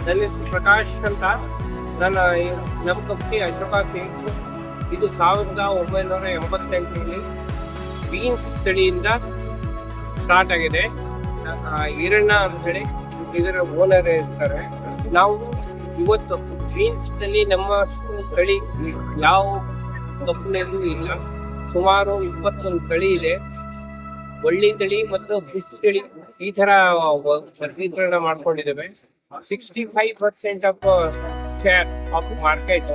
ನನ್ನ ಹೆಸರು ಪ್ರಕಾಶ್ ಅಂತ. ನಮ್ಮ ಕಂಪ್ನಿ ಅಶೋಕ ಸೀಡ್ಸ್. ಇದು 1988ರಲ್ಲಿ ಬೀನ್ಸ್ ತಳಿಯಿಂದ ಸ್ಟಾರ್ಟ್ ಆಗಿದೆ. ಈರಣ್ಣ ಅಂತೇಳಿ ಇದರ ಓನರ್ ಇರ್ತಾರೆ. ನಾವು ಇವತ್ತು ಬೀನ್ಸ್ ನಲ್ಲಿ ನಮ್ಮ ತಳಿ ಯಾವ ಕಂಪ್ನಿಯಲ್ಲೂ ಇಲ್ಲ. ಸುಮಾರು 21 ತಳಿ ಇದೆ. ಒಳ್ಳಿ ತಳಿ ಮತ್ತು ಬಿಸ್ ತಳಿ ಈ ತರ ವರ್ಗೀಕರಣ ಮಾಡ್ಕೊಂಡಿದ್ದೇವೆ. 65% of share of market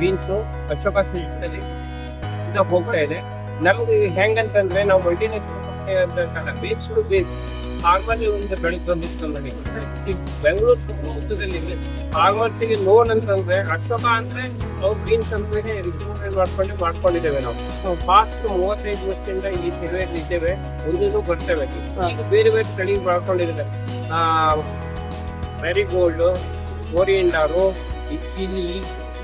beans Ashoka seeds ಅಲ್ಲಿ ಹೋಗ್ತಾ ಇದೆ. ನಮ್ಗೆ ಹೆಂಗಂತಂದ್ರೆ ನಾವು ಮಲ್ಟಿನೇಷನಲ್ ಕಂಪನಿ ಅಂತ ಬೇಸ್ ಟು ಬೇಸ್ ಫಾರ್ಮರ್ಗೆ ಒಂದು ಬೆಳೆದು ಬಂದಿತ್ತು ನನಗೆ. ಈ ಬೆಂಗಳೂರು ಸುತ್ತಮುತ್ತದಲ್ಲಿ ಫಾರ್ಮರ್ಸಿಗೆ ಲೋನ್ ಅಂತಂದ್ರೆ ಅಶೋಕ ಅಂದ್ರೆ ನಾವು ಬೀನ್ಸ್ ಅಂದ್ರೆ ರಿಕ್ರೂಟ್ಮೆಂಟ್ ಮಾಡ್ಕೊಂಡಿದ್ದೇವೆ. ನಾವು ಫಾಸ್ಟ್ 35 ವರ್ಷದಿಂದ ಈ ಸೇವೆಯಲ್ಲಿ ಇದ್ದೇವೆ, ಮುಂದೂ ಬರ್ತೇವೆ. ಈಗ ಬೇರೆ ಬೇರೆ ತಳಿ ಮಾಡ್ಕೊಂಡಿದ್ದೇವೆ. ಮೆರಿಗೋಲ್ಡ್, ಓರಿಯಂಡಾರು, ಚಿಲ್ಲಿ,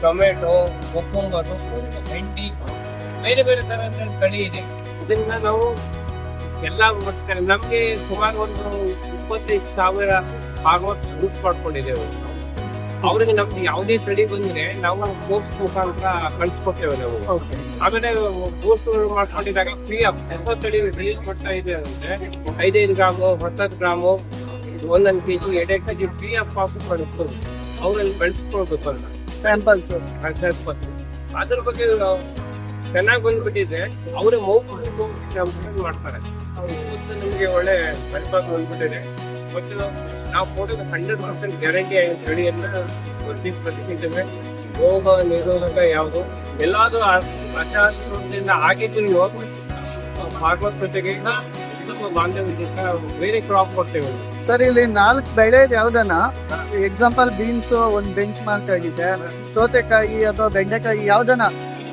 ಟೊಮೆಟೊ, ಕೊಕ್ಕಂಬರು, ಬೆಂಡಿ, ಬೇರೆ ಬೇರೆ ತರದ ತಳಿ ಇದೆ. ಇದನ್ನ ನಾವು ಎಲ್ಲ ನಮ್ಗೆ ಸುಮಾರು ಒಂದು 25,000 ಫಾರ್ಮರ್ಸ್ ಗ್ರೂಪ್ ಮಾಡ್ಕೊಂಡಿದ್ದೇವೆ. ಅವ್ರಿಗೆ ನಮ್ಗೆ ಯಾವುದೇ ತಳಿ ಬಂದ್ರೆ ನಾವು ಪೋಸ್ಟ್ ಮುಖಾಂತರ ಕಳ್ಸಿಕೊಡ್ತೇವೆ ನಾವು. ಆಮೇಲೆ ಪೋಸ್ಟ್ ಮಾಡ್ಕೊಂಡಿದ್ದಾಗ ಫ್ರೀ ಆಫ್ ಹೊಸ ತಳಿ ರಿಲೀಸ್ ಮಾಡ್ತಾ ಇದೆ ಅಂದ್ರೆ 5 gram 10 gram 1 kg 2 kg free of cost ಕಳಿಸ್ತಾರೆ. ಅವ್ರಲ್ಲಿ ಬೆಳೆಸ್ಕೊಳ್ಬೇಕು ಅಂತ ಸ್ಯಾಂಪಲ್ಸ್. ಅದ್ರ ಬಗ್ಗೆ ಚೆನ್ನಾಗಿ ಬಂದ್ಬಿಟ್ಟಿದ್ರೆ ಅವರೇ ಮೌಖಿಕ ಮಾಡ್ತಾರೆ. ನಮಗೆ ಒಳ್ಳೆ ಬೆಳಪಾಗಿ ಬಂದ್ಬಿಟ್ಟಿದೆ. ಮತ್ತು ನಾವು ಕೊಡೋದು 100% ಗ್ಯಾರಂಟಿ ಆಗಿ ತಳಿಯನ್ನ ಪ್ರತಿನಿಧಿಸಿದ್ದೇವೆ. ರೋಗ ನಿರೋಧಕ ಯಾವುದು ಎಲ್ಲಾದ್ರೂ ಅಚಾರದಿಂದ ಆಗಿದ್ರು ಫಾರ್ಮರ್ ಜೊತೆಗೆ ಬಾಂಧವ್ಯದಿಂದ ಬೇರೆ ಕ್ರಾಪ್ ಕೊಡ್ತೇವೆ. ಸರ್, ಇಲ್ಲಿ 4 ಬೆಳೆದು ಯಾವ್ದನ ಎಕ್ಸಾಂಪಲ್ ಬೀನ್ಸ್ ಒಂದು ಬೆಂಚ್ ಮಾರ್ಕ್ ಆಗಿದೆ, ಸೌತೆಕಾಯಿ ಅಥವಾ ಬೆಂಡೆಕಾಯಿ ಯಾವ್ದನ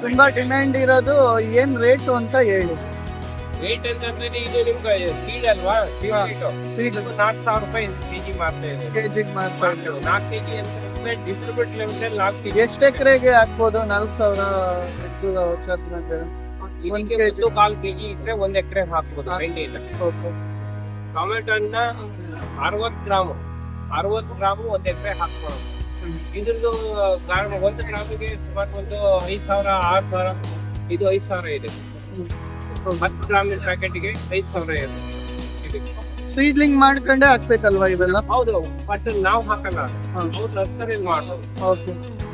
ತುಂಬಾ ಡಿಮ್ಯಾಂಡ್ ಇರೋದು, ಏನ್ ರೇಟ್ ಅಂತ ಹೇಳಿ. ರೇಟ್ ಅಂತಂದ್ರೆ ಇದು ನಿಮ್ಗೆ ಸೀಡ್ ಅಲ್ವಾ, ಸೀಡ್ 4,000 ರೂಪಾಯಿ ಕೆಜಿ ಮಾರ್ತಾ ಇದೆ. ಕೆಜಿಗೆ ಮಾರ್ತಾ ಇದೆ. 4 kg ಅಂತಂದ್ರೆ ಡಿಸ್ಟ್ರಿಬ್ಯೂಟ್ ಲೆವೆಲ್ 4 kg. ಎಷ್ಟು ಎಕರೆಗೆ ಹಾಕ್ಬೋದು? 4,000 1 kg 1/4 kg ಇದ್ರೆ 1 ಎಕರೆ ಹಾಕ್ಬೋದು. ಬೆಂಡೆಯಿಂದ ಟೊಮೆಟೊನ್ನ 60 ಗ್ರಾಮು 1 ಎಕರೆ ಹಾಕ್ಬೋದು. ಇದ್ರದ್ದು 1 ಗ್ರಾಮಿಗೆ ಸುಮಾರು ಒಂದು 5,000 6,000. ಇದು 5,000 ಇದೆ. 10 ಗ್ರಾಮಿನ ಪ್ಯಾಕೆಟ್ಗೆ 5,000 ಇದೆ. ಸೀಡ್ಲಿಂಗ್ ಮಾಡ್ಕೊಂಡೆ ಹಾಕ್ಬೇಕಲ್ವಾ ಇವೆಲ್ಲ? ಹೌದು, ಬಟ್ ನಾವು ಹಾಕಲ್ಲ, ಅವ್ರು ನರ್ಸರಿ ಮಾಡೋದು.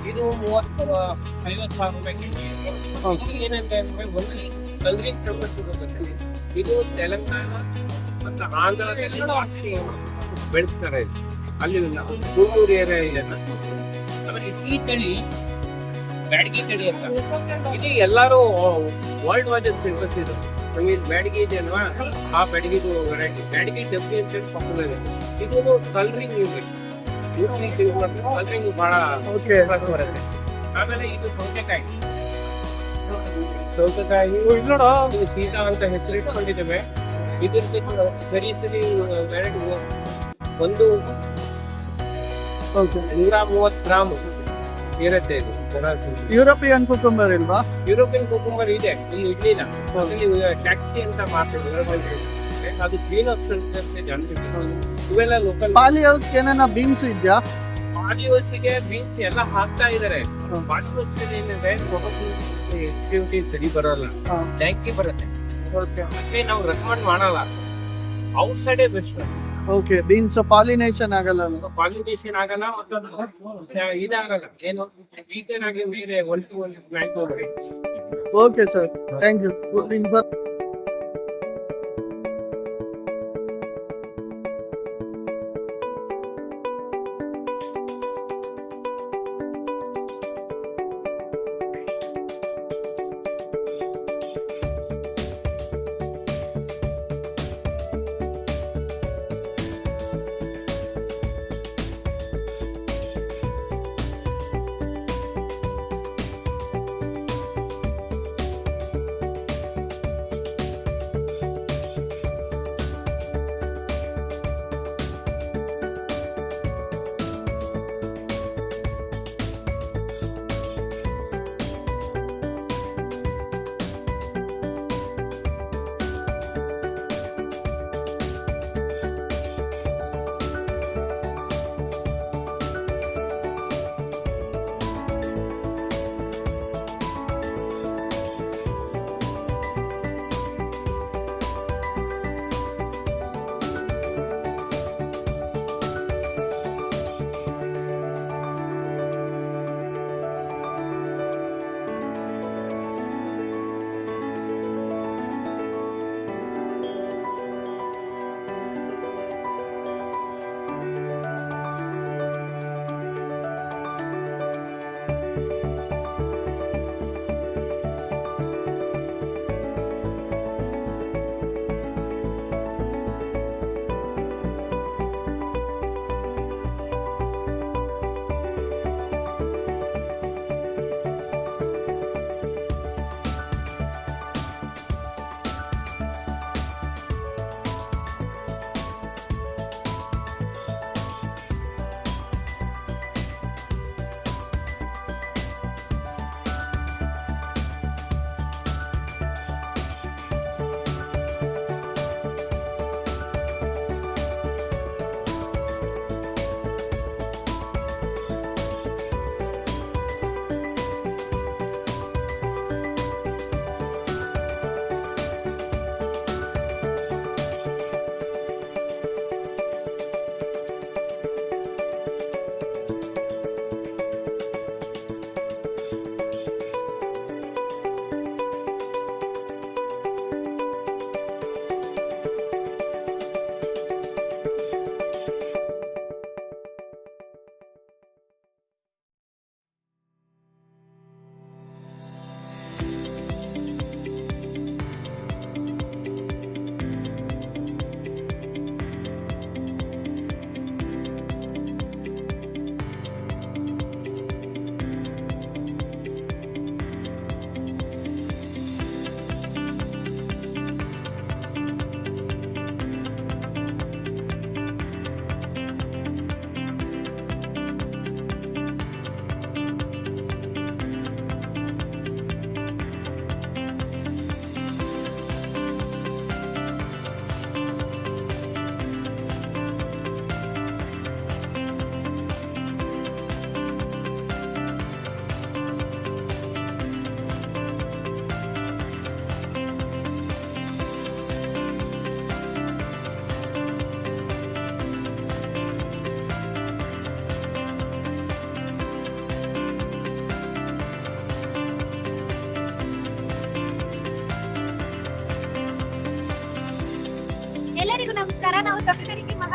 ಇದು 50,000 ರೂಪಾಯಿ ಕೆಜಿ. ಏನಂತ ಅಂದ್ರೆ ಒಂದು ಕಲರಿಂಗ್ ಪ್ರೊಸೆಸ್ ಸಿಗುತ್ತೆ. ಇದು ತೆಲಂಗಾಣ ಮತ್ತು ಆಂಧ್ರದಲ್ಲಿ ಜಾಸ್ತಿ ಬೆಳೆಸ್ತಾರೆ. ಅಲ್ಲಿ ತುಮಕೂರು ಏರಿಯಾ ಇದೆ. ಆಮೇಲೆ ಈ ತಳಿ ಬ್ಯಾಡಗಿ ತಳಿ ಅಂತ ಇದು ಎಲ್ಲರೂ ವರ್ಲ್ಡ್ ವೈಡ್ ಫೇಮಸ್ ಇದೆ. ನಮಗೆ ಬ್ಯಾಡಗಿ ಇದೆ ಅಲ್ವಾ, ಆ ಬ್ಯಾಡಗಿದು ವೆರೈಟಿ ಬ್ಯಾಡಗಿ ಡಬ್ಬಿ ಅಂತ ಪಾಪ್ಯುಲರ್ ಇದೆ. ಇದು ಕಲರಿಂಗ್ ಕಲರಿಂಗ್ ಬಹಳ ಬರುತ್ತೆ. ಆಮೇಲೆ ಇದು ಸೌತೆಕಾಯಿ ಇದು ಸೀತಾ ಅಂತ ಹೆಸರು ಇಟ್ಕೊಂಡಿದ್ದೇವೆ. ಇದ್ರದ್ದು ಸರಿ ವೆರೈಟಿ ಒಂದು 130 ಗ್ರಾಮ್ ಇರುತ್ತೆ. ಇದು ಯುರೋಪಿಯನ್ ಕುಕುಂಬರ್ ಇಲ್ವಾ? ಯುರೋಪಿಯನ್ ಕುಕುಂಬರ್ ಇದೆ, ಇಲ್ಲಿ ಇಡ್ಲಿಲ್ಲ. ಟ್ಯಾಕ್ಸಿ ಅಂತ ಮಾಡ್ತೀವಿ, ಅದು ಗ್ರೀನ್ ಹೌಸ್ ಇವೆಲ್ಲ ಲೋಕಲ್. ಪಾಲಿ ಹೌಸ್ ಏನಾನ ಬೀನ್ಸ್ ಇದೆಯಾ? ಪಾಲಿ ಹೌಸ್ಗೆ ಬೀನ್ಸ್ ಎಲ್ಲ ಹಾಕ್ತಾ ಇದಾರೆ. ಪಾಲಿ ಹೌಸ್ ಏನಿದೆ ಆಕ್ಟಿವಿಟಿ ಸರಿ ಬರೋಲ್ಲ, ಟ್ಯಾಂಕಿ ಬರುತ್ತೆ. ಮತ್ತೆ ನಾವು ರೆಕಮೆಂಡ್ ಮಾಡಲ್ಲ, ಔಟ್ ಸೈಡೇ ಬೆಸ್ಟ್. ಓಕೆ, ಬೀನ್ಸ್ ಪಾಲಿನೇಷನ್ ಆಗಲ್ಲ. ಪಾಲಿನೇಷನ್ ಆಗಲ್ಲ ಮತ್ತು ಇದಾಗಲ್ಲ, ಏನು ವೀಕರ್ ಆಗಿ ಬೇರೆ 1 to 1 ಪ್ಲಾಂಟ್ ಹೋಗ್ರಿ. Okay sir, thank you. Good information.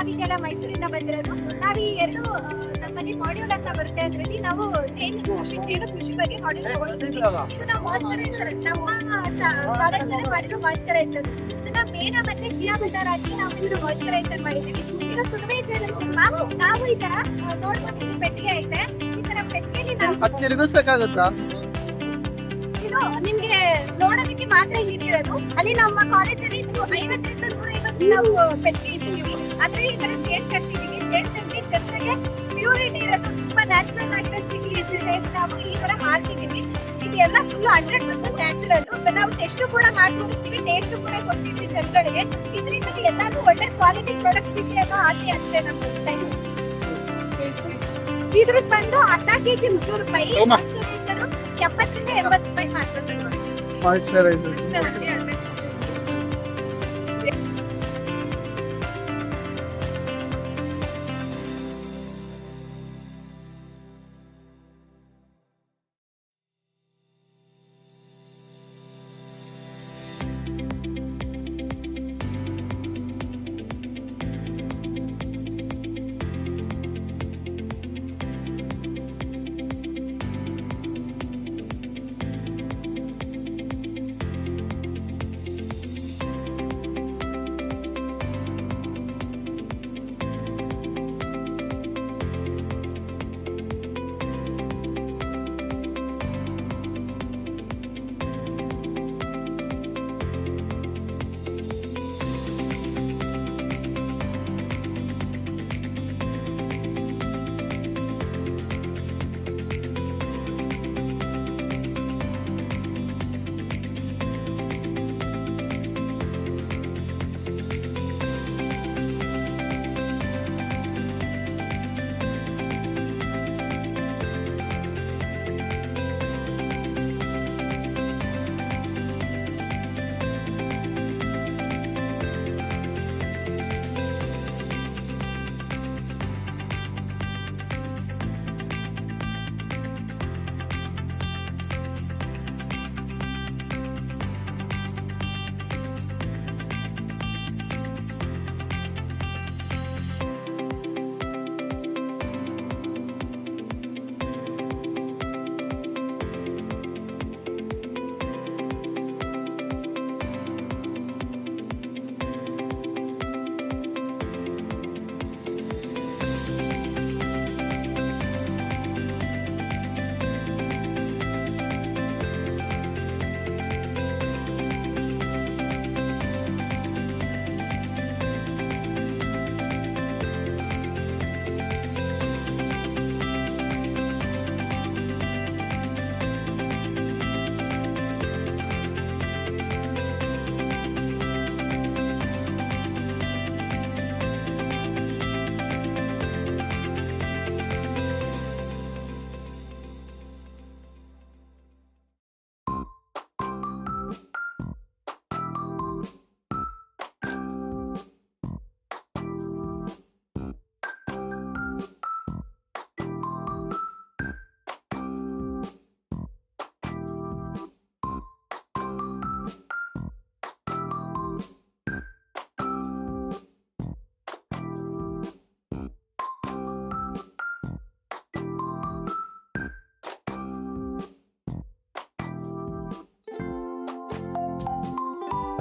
ಮಹಾವಿದ್ಯಾಲಯ ಮೈಸೂರಿಂದ ಬಂದಿರೋದು. ನಾವು ಈ ಎರಡು ನಮ್ಮಲ್ಲಿ ಮಾಡ್ಯೂಲ್ ಅಂತ ಬರುತ್ತೆ. ಅದರಲ್ಲಿ ನಾವು ಜೇನು ಕೃಷಿ ಬಗ್ಗೆ ಮಾಡ್ಯೂಲ್ ತಗೊಂಡಿದ್ದೀವಿ. ಇದು ನಾವು ಮಾಯಿಶ್ಚರೈಸರ್ ನಮ್ಮ ಕಾಲೇಜಲ್ಲಿ ಮಾಡಿರೋ ಮಾಯಿಶ್ಚರೈಸರ್. ಇದನ್ನ ಮೇಣ ಮತ್ತೆ ಶಿಯಾ ಬಟರ್ ಹಾಕಿ ನಾವು ಇದನ್ನ ಮಾಯಿಶ್ಚರೈಸರ್ ಮಾಡಿದ್ದೀವಿ. ಈಗ ತುಳುವೆ ಜೇನುತುಪ್ಪ ನಾವು ಈ ತರ ನೋಡ್ಬೋದು, ಈ ಪೆಟ್ಟಿಗೆ ಐತೆ. ಈ ತರ ಪೆಟ್ಟಿಗೆಲಿ ನಾವು ಅದ್ ತಿರುಗಿಸಕ್ಕಾಗತ್ತಾ? ಇದು ನಿಮ್ಗೆ ನೋಡೋದಕ್ಕೆ ಮಾತ್ರ ಇಟ್ಟಿರೋದು. ಅಲ್ಲಿ ನಮ್ಮ ಕಾಲೇಜಲ್ಲಿ 50ರಿಂದ 150 ನಾವು ಪೆಟ್ಟಿಗೆ ಇಟ್ಟಿದ್ದೀವಿ. ಆದ್ರೆ ಈ ತರ ಜೇನ್ ಕಟ್ಟಿದೀವಿ. ಜೇನ್ ಕಟ್ಟಿ ಚೆನ್ನಾಗಿ ಪ್ಯೂರಿಟಿ ಇರೋದು, ತುಂಬಾ ನ್ಯಾಚುರಲ್ ಆಗಿರೋದು ಸಿಗ್ಲಿ ಅಂತ ಹೇಳಿ ನಾವು ಈ ತರ ಮಾಡ್ತಿದೀವಿ. ಇದೆಲ್ಲ ಫುಲ್ 100% ನ್ಯಾಚುರಲ್. ನಾವು ಟೆಸ್ಟ್ ಕೂಡ ಮಾಡಿ ತೋರಿಸ್ತೀವಿ, ಟೇಸ್ಟ್ ಕೂಡ ಕೊಡ್ತೀವಿ ಜನಗಳಿಗೆ. ಇದರಿಂದ ಎಲ್ಲರೂ ಒಳ್ಳೆ ಕ್ವಾಲಿಟಿ ಪ್ರಾಡಕ್ಟ್ ಸಿಗ್ಲಿ ಅನ್ನೋ ಆಸೆ ಅಷ್ಟೇ ನಮ್ದು. ಇದ್ರದ್ದು ಬಂದು ಅರ್ಧ ಕೆಜಿ 300 ರೂಪಾಯಿ. ಮಾಯಿಶ್ಚರೈಸರ್ 70ರಿಂದ 80 ರೂಪಾಯಿ ಮಾತ್ರ. ಮಾಯಿಶ್ಚರೈಸರ್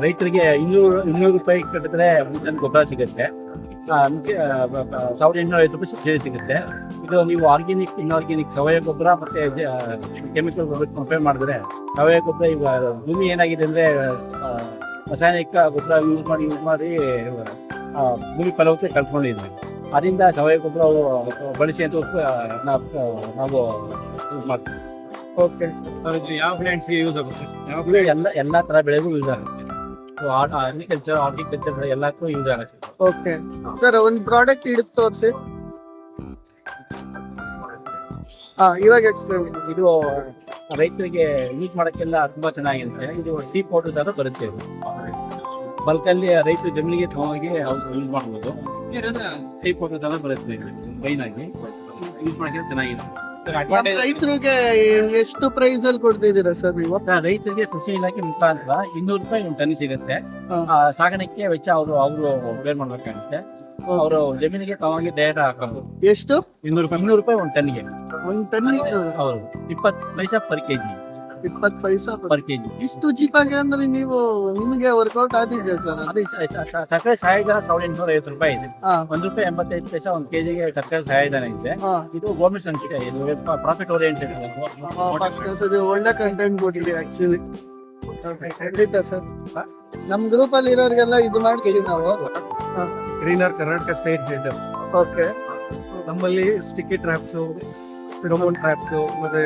ರೈತರಿಗೆ 200 ರೂಪಾಯಿ ಕಟ್ಟಿದ್ರೆ ಮುಂಚೆ ಗೊಬ್ಬರ ಸಿಗುತ್ತೆ. 1850 ರೂಪಾಯಿ ಸಬ್ಸಿಡಿ ಸಿಗುತ್ತೆ. ಇದು ನೀವು ಆರ್ಗ್ಯಾನಿಕ್, ಇನ್ಆರ್ಗ್ಯಾನಿಕ್ ಸಾವಯವ ಗೊಬ್ಬರ ಮತ್ತು ಕೆಮಿಕಲ್ ಗೊಬ್ಬರ ಕಂಪೇರ್ ಮಾಡಿದ್ರೆ ಸಾವಯವ ಗೊಬ್ಬರ ಈಗ ಭೂಮಿ ಏನಾಗಿದೆ ಅಂದರೆ ರಾಸಾಯನಿಕ ಗೊಬ್ಬರ ಯೂಸ್ ಮಾಡಿ ಭೂಮಿ ಫಲವತ್ತತೆ ಕಳ್ಕೊಂಡಿದ್ವಿ. ಅದರಿಂದ ಸಾವಯವ ಗೊಬ್ಬರ ಬಳಸಿ ಅಂತ ನಾವು ಯೂಸ್ ಮಾಡ್ತೀವಿ. ಓಕೆ, ಯಾವ ಪ್ಲಾಂಟ್ಸ್ಗೆ ಯೂಸ್ ಆಗುತ್ತೆ? ಯಾವ ಬೆಳೆ ಎಲ್ಲ ಥರ ಬೆಳೆಗೂ ಯೂಸ್ ಆಗುತ್ತೆ. ಹಾರ್ಟಿಕಲ್ಚರ್ ಎಲ್ಲಕ್ಕೂ ಯೂಸ್ ಆಗುತ್ತೆ. ಓಕೆ ಸರ್, ಒಂದು ಪ್ರಾಡಕ್ಟ್ ಹಿಡಿದು ತೋರಿಸಿ. ಇವಾಗ ಎಕ್ಸ್ಪ್ಲೇನ್. ಇದು ರೈತರಿಗೆ ಯೂಸ್ ಮಾಡೋಕ್ಕೆಲ್ಲ ತುಂಬಾ ಚೆನ್ನಾಗಿರುತ್ತೆ. ಇದು ಟೀ ಪೌಡರ್ ಥರ ಬರುತ್ತೆ. ಬಲ್ಕಲ್ಲಿ ರೈತರು ಜಮೀನಿಗೆ ತಗೊಂಡೋಗಿ ಅವ್ರು ಯೂಸ್ ಮಾಡ್ಬೋದು. ಟೀ ಪೌಡರ್ ಥರ ಬರುತ್ತೆ. ಮೈನ್ ಆಗಿ ಯೂಸ್ ಮಾಡೋಕ್ಕೆ ಚೆನ್ನಾಗಿದೆ. ನಮ್ಮ ಅಡ್ವಾಂಟೇಜ್. ರೈತರಿಗೆ ಎಷ್ಟು ಪ್ರೈಸ್ ಅಲ್ಲಿ ಕೊಡ್ತಿದ್ದೀರಾ ಸರ್ ನೀವು? ರೈತರಿಗೆ ಕೃಷಿ ಇಲಾಖೆ ಮುಖಾಂತರ 200 ರೂಪಾಯಿ ಒಂದು ಟನ್ ಸಿಗುತ್ತೆ. ಹಾ. ಸಾಗಾಣಿಕೆ ವೆಚ್ಚ ಅವರು ಬೇರ್ ಮಾಡ್ಬೇಕಾಗುತ್ತೆ. ಅವರು ಜಮೀನಿಗೆ ತಾವಾಗಿ ಡೈರೆಕ್ಟ್ ಹಾಕೋದು. ಎಷ್ಟು? 200 ರೂಪಾಯಿ ಒಂದು ಟನ್ಗೆ. ಒಂದ್ ಟನ್ ಹೌದು, 20 ಪೈಸಾ ಪರ್ ಕೆಜಿ. 20 ಪೈಸಾ ಪರ್ ಕೆಜಿ. ಇಷ್ಟು ಚೀಪ್ ಆಗಿ ಅಂದ್ರೆ ನೀವು ನಿಮಗೆ ವರ್ಕೌಟ್ ಆಗಿದೆ ಸರ್? ಅದೇ ಸರ್ಕಾರಿ ಸಹಾಯಧನ 1850 ರೂಪಾಯಿ ಇದೆ. ಹಾ, ₹1.85 ಒಂದು ಕೆಜಿಗೆ ಸರ್ಕಾರಿ ಸಹಾಯಧನ ಇದೆ. ಹಾ. ಇದು ಗೌರ್ಮೆಂಟ್ ಸಂಸ್ಥೆ, ಇದು ಪ್ರಾಫಿಟ್ ಓರಿಯೆಂಟೆಡ್. ಅದು ಒಳ್ಳೆ ಕಂಟೆಂಟ್ ಕೊಟ್ಟಿರಿ ಆಕ್ಚುಲಿ. ಖಂಡಿತ ಸರ್, ನಮ್ ಗ್ರೂಪ್ ಅಲ್ಲಿ ಇರೋರಿಗೆಲ್ಲ ಇದು ಮಾಡ್ತೀವಿ ನಾವು. Greener Karnataka state head. Okay, ನಮ್ಮಲ್ಲಿ ಸ್ಟಿಕ್ಕಿ ಟ್ರ್ಯಾಪ್ಸು, ಫಿರೋಮೋನ್ ಟ್ರ್ಯಾಪ್ಸು, ಮತ್ತೆ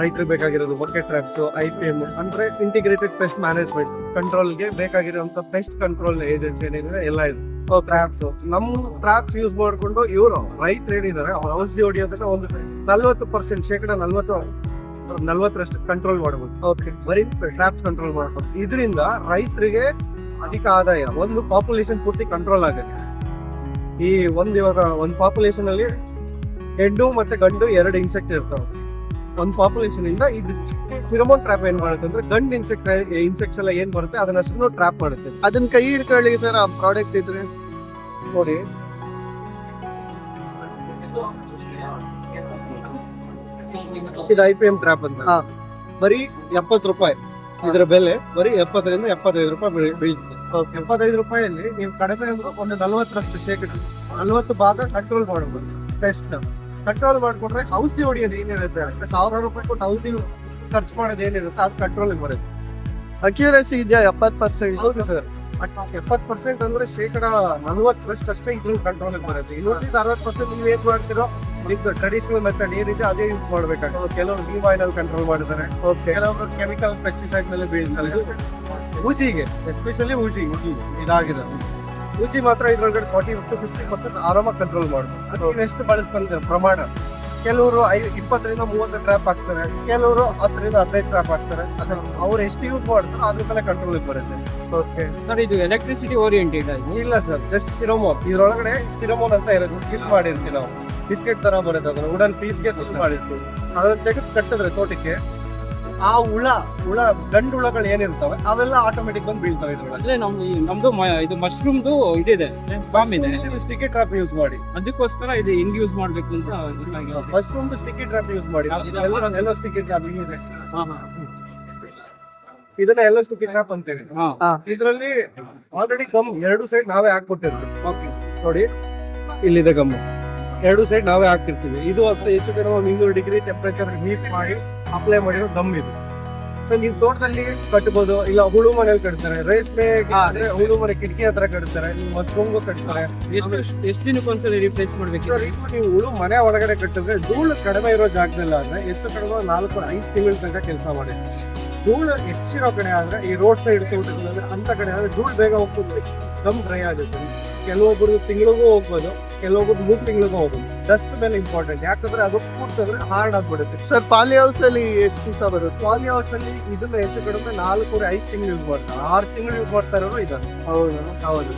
ರೈತರಿಗೆ ಬೇಕಾಗಿರೋದು ಬಕೆಟ್ ಟ್ರ್ಯಾಪ್ಸು, IPM ಅಂದ್ರೆ ಇಂಟಿಗ್ರೇಟೆಡ್ ಪೆಸ್ಟ್ ಮ್ಯಾನೇಜ್ಮೆಂಟ್ ಕಂಟ್ರೋಲ್ಗೆ ಬೇಕಾಗಿರುವಂತ ಪೆಸ್ಟ್ ಕಂಟ್ರೋಲ್ ಏಜೆನ್ಸಿ ಏನಿದೆ ಎಲ್ಲ ಇದೆ. ಟ್ರ್ಯಾಪ್ಸ್ ನಮ್ಮ ಟ್ರ್ಯಾಪ್ಸ್ ಯೂಸ್ ಮಾಡ್ಕೊಂಡು ಇವರು ರೈತರು ಏನಿದ್ದಾರೆ ಅವ್ರ ಔಷಧಿ ಹೊಡಿಯೋದನ್ನ ಒಂದು 40% ಶೇಕಡ 40% ಕಂಟ್ರೋಲ್ ಮಾಡಬಹುದು. ಓಕೆ, ಬರೀ ಟ್ರ್ಯಾಪ್ಸ್ ಕಂಟ್ರೋಲ್ ಮಾಡ್ಬೋದು. ಇದರಿಂದ ರೈತರಿಗೆ ಅಧಿಕ ಆದಾಯ, ಒಂದು ಪಾಪ್ಯುಲೇಷನ್ ಪೂರ್ತಿ ಕಂಟ್ರೋಲ್ ಆಗುತ್ತೆ. ಈ ಇವಾಗ ಒಂದು ಪಾಪ್ಯುಲೇಷನ್ ಅಲ್ಲಿ ಹೆಣ್ಣು ಮತ್ತೆ ಗಂಡು 2 ಇನ್ಸೆಕ್ಟ್ ಇರ್ತಾವೆ. ಒಂದು ಪಾಪ್ಯುಲೇಷನ್ ಇಂದ ಇದು ಫಿರೋಮೋನ್ ಟ್ರ್ಯಾಪ್ ಏನ್ ಮಾಡುತ್ತೆ ಅಂದ್ರೆ ಗಂಡು ಇನ್ಸೆಕ್ಟ್ಸ್ ಎಲ್ಲ ಏನ್ ಬರುತ್ತೆ ಅದನ್ನಷ್ಟು ಟ್ರ್ಯಾಪ್ ಮಾಡುತ್ತೆ. ಅದನ್ನ ಕೈ ಹಿಡ್ಕೊಳ್ಳಿ ಸರ್, ಆ ಪ್ರಾಡಕ್ಟ್ ಇದ್ರೆ ನೋಡಿ, ಇದು IPM ಟ್ರ್ಯಾಪ್ ಅಂತ. ಹಾ. ಬರೀ 70 ರೂಪಾಯಿ ಇದರ ಬೆಲೆ. ಬರೀ 70 ರಿಂದ 75 ರೂಪಾಯಿ ಬೀಳ್ತದೆ. 75 ರೂಪಾಯಲ್ಲಿ ನೀವು ಕಡಿಮೆ ಅಂದ್ರೆ ಒಂದು 40% ಶೇಕಡ 40 ಭಾಗ ಕಂಟ್ರೋಲ್ ಮಾಡಬಹುದು. ಪೆಸ್ಟ್ ಕಂಟ್ರೋಲ್ ಮಾಡ್ಕೊಂಡ್ರೆ ಔಷಧಿ ಹೊಡಿಯೋದು ಏನಿರುತ್ತೆ ಅಂದ್ರೆ 1000 ರೂಪಾಯಿ ಕೊಟ್ಟು ಔಷಧಿ ಖರ್ಚು ಮಾಡೋದು ಏನಿರುತ್ತೆ ಅದು ಕಂಟ್ರೋಲ್ ಬರುತ್ತೆ. ಅಕ್ಯುರಸಿ ಇದೆಯಾ 70%? ಹೌದು ಸರ್, 70% ಅಂದ್ರೆ ಶೇಕಡ 40% ಅಷ್ಟೇ ಇದ್ರಲ್ಲಿ ಕಂಟ್ರೋಲ್ ಬರುತ್ತೆ. ಇನ್ನೊಂದು 60% ನೀವು ಏನ್ ಮಾಡ್ತೀರೋ ನಿಮ್ದು ಟ್ರೆಡಿಷನಲ್ ಮೆಥಡ್ ಏನಿದೆ ಅದೇ ಯೂಸ್ ಮಾಡ್ಬೇಕಾಗುತ್ತೆ. ಕೆಲವರು ನೀಮ್ ಆಯಿಲ್ ಅಲ್ಲಿ ಕಂಟ್ರೋಲ್ ಮಾಡಿದ್ದಾರೆ, ಕೆಲವರು ಕೆಮಿಕಲ್ ಪೆಸ್ಟಿಸೈಡ್ ಮೇಲೆ ಬೀಳ್ತಾರೆ. ಊಜಿಗೆ ಎಸ್ಪೆಷಲಿ ಊಜಿ ಇದಾಗಿರೋದು. ಊಜಿ ಮಾತ್ರ ಇದ್ರೊಳಗಡೆ 40 to 50% ಆರಾಮಾಗಿ ಕಂಟ್ರೋಲ್ ಮಾಡ್ಬೋದು. ಅದು ನೀವು ಎಷ್ಟು ಬಳಸ್ಕೊಂತೀರ ಪ್ರಮಾಣ. ಕೆಲವರು 20 ರಿಂದ 30 ಟ್ರ್ಯಾಪ್ ಹಾಕ್ತಾರೆ, ಕೆಲವರು 10 ರಿಂದ 15 ಟ್ರ್ಯಾಪ್ ಹಾಕ್ತಾರೆ. ಅದು ಅವ್ರು ಎಷ್ಟು ಯೂಸ್ ಮಾಡ್ತಾರೋ ಅದ್ರ ಮೇಲೆ ಕಂಟ್ರೋಲ್ ಬರುತ್ತೆ. ಓಕೆ ಸರ್, ಇದು ಎಲೆಕ್ಟ್ರಿಸಿಟಿ ಓರಿಯೆಂಟೆಡ್ ಆಗಿ ಇಲ್ಲ ಸರ್, ಜಸ್ಟ್ ಫಿರೋಮೋನ್. ಇದ್ರೊಳಗಡೆ ಫಿರೋಮೋನ್ ಅಂತ ಇರೋದು ಫಿಲ್ ಮಾಡಿರ್ತೀವಿ ನಾವು. ಬಿಸ್ಕೆಟ್ ತರ ಬರುತ್ತೆ, ಅದನ್ನ ವುಡನ್ ಪೀಸ್ಗೆ ಫಿಲ್ ಮಾಡಿರ್ತೀವಿ. ಅದನ್ನ ತೆಗೆದು ಕಟ್ಟಿದ್ರೆ ತೋಟಕ್ಕೆ ಆ ಹುಳ ಗಂಡು ಹುಳಗಳು ಏನಿರ್ತವೆ ಅವೆಲ್ಲ ಆಟೋಮೆಟಿಕ್ ಬಂದು ಬೀಳ್ತವೆ ಇದ್ರೊಳಗೆ. ಅಂದ್ರೆ ನಮ್ದು ಇದು ಮಶ್ರೂಮ್ದು ಇದಿದೆ, ಫಾರ್ಮ್ ಇದೆ. ಸ್ಟಿಕ್ಕಿ ಟ್ರಾಪ್ ಯೂಸ್ ಮಾಡಿ, ಅದಕ್ಕೋಸ್ಕರ ಇದು ಹೆಂಗ್ ಯೂಸ್ ಮಾಡ್ಬೇಕು ಅಂತ ಮಶ್ರೂಮ್ ಸ್ಟಿಕ್ಕಿ ಟ್ರಾಪ್ ಯೂಸ್ ಮಾಡಿ. ಎಲ್ಲ ಸ್ಟಿಕ್ಕಿ ಟ್ರಾಪ್ ಇದೆ, ಇದನ್ನ ಎಲ್ಲ ಸ್ಟಿಕ್ಕಿ ಟ್ರಾಪ್ ಅಂತೇಳಿ. ಇದ್ರಲ್ಲಿ ಆಲ್ರೆಡಿ ಗಮ್ 2 ಸೈಡ್ ನಾವೇ ಹಾಕ್ಬಿಟ್ಟಿರ್ತೀವಿ. ನೋಡಿ, ಇಲ್ಲಿದೆ ಗಮ್, 2 ಸೈಡ್ ನಾವೇ ಹಾಕಿರ್ತೀವಿ. ಇದು ಹೆಚ್ಚು ಕಡಿಮೆ 200 ಡಿಗ್ರಿ ಟೆಂಪರೇಚರ್ ಹೀಟ್ ಮಾಡಿ ಅಪ್ಲೈ ಮಾಡಿರೋ ಗಮ್ ಇದು. ಸೊ ನೀವು ತೋಟದಲ್ಲಿ ಕಟ್ಬೋದು, ಇಲ್ಲ ಹುಳು ಮನೇಲಿ ಕಟ್ತಾರೆ. ರೇಷ್ಮೆ ಆದ್ರೆ ಹುಳು ಮನೆ ಕಿಟಕಿ ಹತ್ರ ಕಟ್ತಾರೆ, ಮಶ್ರೂಮ್ಗೂ ಕಟ್ತಾರೆ. ಎಷ್ಟು ದಿನಕ್ಕೊಂದ್ಸಲ ರಿಪ್ಲೇಸ್ ಮಾಡ್ಬೇಕು? ಇದು ನೀವು ಹುಳು ಮನೆ ಒಳಗಡೆ ಕಟ್ಟಿದ್ರೆ ಧೂಳು ಕಡಿಮೆ ಇರೋ ಜಾಗದಲ್ಲಿ ಆದ್ರೆ ಹೆಚ್ಚು ಕಡಿಮೆ 4-5 ತಿಂಗಳ ತನಕ ಕೆಲಸ ಮಾಡಿ. ಧೂಳು ಹೆಚ್ಚಿರೋ ಕಡೆ ಆದ್ರೆ ಈ ರೋಡ್ ಸೈಡ್ ತೋಟಗಳಲ್ಲಿ ಅಂತ ಕಡೆ ಆದ್ರೆ ಧೂಳು ಬೇಗ ಹೋಗ್ತದೆ, ಗಮ್ ಡ್ರೈ ಆಗುತ್ತೆ. ಕೆಲವೊಬ್ಬರು ತಿಂಗಳಿಗೂ ಹೋಗ್ಬೋದು, ಕೆಲವೊಬ್ರು 3 ತಿಂಗಳಿಗೂ ಹೋಗ್ಬೋದು. ಡಸ್ಟ್ ಮೇಲೆ ಇಂಪಾರ್ಟೆಂಟ್, ಯಾಕಂದ್ರೆ ಅದು ಕೂಡ್ತಂದ್ರೆ ಹಾರ್ಡ್ ಆಗ್ಬಿಡುತ್ತೆ. ಸರ್, ಪಾಲಿ ಹೌಸ್ ಅಲ್ಲಿ ಎಷ್ಟು ದಿವಸ ಬರುತ್ತೆ? ಪಾಲಿ ಹೌಸ್ ಅಲ್ಲಿ ಇದನ್ನ ಹೆಚ್ಚು ಕಡಿಮೆ 4-5 ತಿಂಗಳು ಯೂಸ್ ಮಾಡ್ತಾರೆ. 6 ತಿಂಗಳು ಯೂಸ್ ಮಾಡ್ತಾ ಇರೋರು ಇದನ್ನು. ಹೌದು,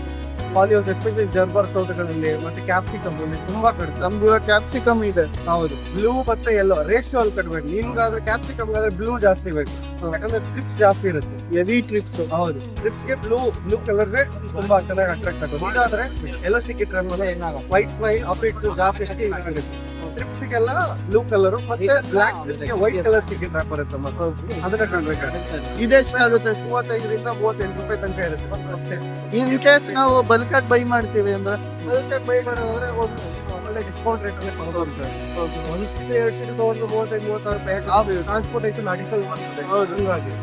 ಪಾಲಿ ಹೌಸ್ ಎಸ್ಪೆಷಲಿ ಜರ್ಬರ್ ತೋಟಗಳಲ್ಲಿ ಮತ್ತೆ ಕ್ಯಾಪ್ಸಿಕಮ್ ತುಂಬಾ ಕಡಿಮೆ. ನಮ್ದು ಕ್ಯಾಪ್ಸಿಕಮ್ ಇದೆ. ಹೌದು, ಬ್ಲೂ ಮತ್ತೆ ಎಲ್ಲೋ ರೇಷಿಯೋ ಅಲ್ಲಿ ಕಟ್ಬೇಕು. ನಿಮ್ಗಾದ್ರೆ ಕ್ಯಾಪ್ಸಿಕಮ್ ಆದ್ರೆ ಬ್ಲೂ ಜಾಸ್ತಿ ಬೇಕು, ಯಾಕಂದ್ರೆ ಟ್ರಿಪ್ಸ್ ಜಾಸ್ತಿ ಇರುತ್ತೆ. Heavy trips. ಹೌದು, ಟ್ರಿಪ್ಸ್ ಗೆ ಬ್ಲೂ ಕಲರ್ ತುಂಬಾ ಚೆನ್ನಾಗಿ ಅಟ್ರಾಕ್ಟ್ ಆಗುತ್ತೆ. ಇದಾದ್ರೆ ಎಲ್ಲ sticky trap white fly aphids ಜಾಸ್ತಿ ಇದಾಗುತ್ತೆ. ಟ್ರಿಪ್ಸ್ ಗೆಲ್ಲ ಬ್ಲೂ ಕಲರ್ ಮತ್ತೆ ಬ್ಲಾಕ್ ಟ್ರಿಪ್ಸ್ ಗೆ ವೈಟ್ ಕಲರ್ ಸ್ಟಿಕ್ಕಿ ಟ್ರಾಪ್ ಬರುತ್ತೆ. ಅದನ್ನ ಕಟ್ಬೇಕಾಗುತ್ತೆ. ಇದೆಷ್ಟಾಗುತ್ತೆ? 35 ರಿಂದ 38 ರೂಪಾಯಿ ತನಕ ಇರುತ್ತೆ ಅಷ್ಟೇ. ಇನ್ ಕೇಸ್ ನಾವು ಬಲ್ಕ್ ಆಗಿ ಬೈ ಮಾಡ್ತೀವಿ ಅಂದ್ರೆ ಬಲ್ಕ್ ಬೈ ಮಾಡೋದಾದ್ರೆ ಒಂದು ಒಳ್ಳೆ ಡಿಸ್ಕೌಂಟ್ ರೇಟ್ ಅಲ್ಲಿ ಕೊಡ್ಬೋದು ಸರ್. ಒಂದು ಸಿಟಿ 2 ಸಿಟಿ ತಗೊಂಡ್ರೆ 35-36 ರೂಪಾಯಿ. ಟ್ರಾನ್ಸ್ಪೋರ್ಟೇಷನ್ ಅಡಿಷನಲ್ ಬರ್ತದೆ. ಹೌದು, ಹಂಗಾಗಿ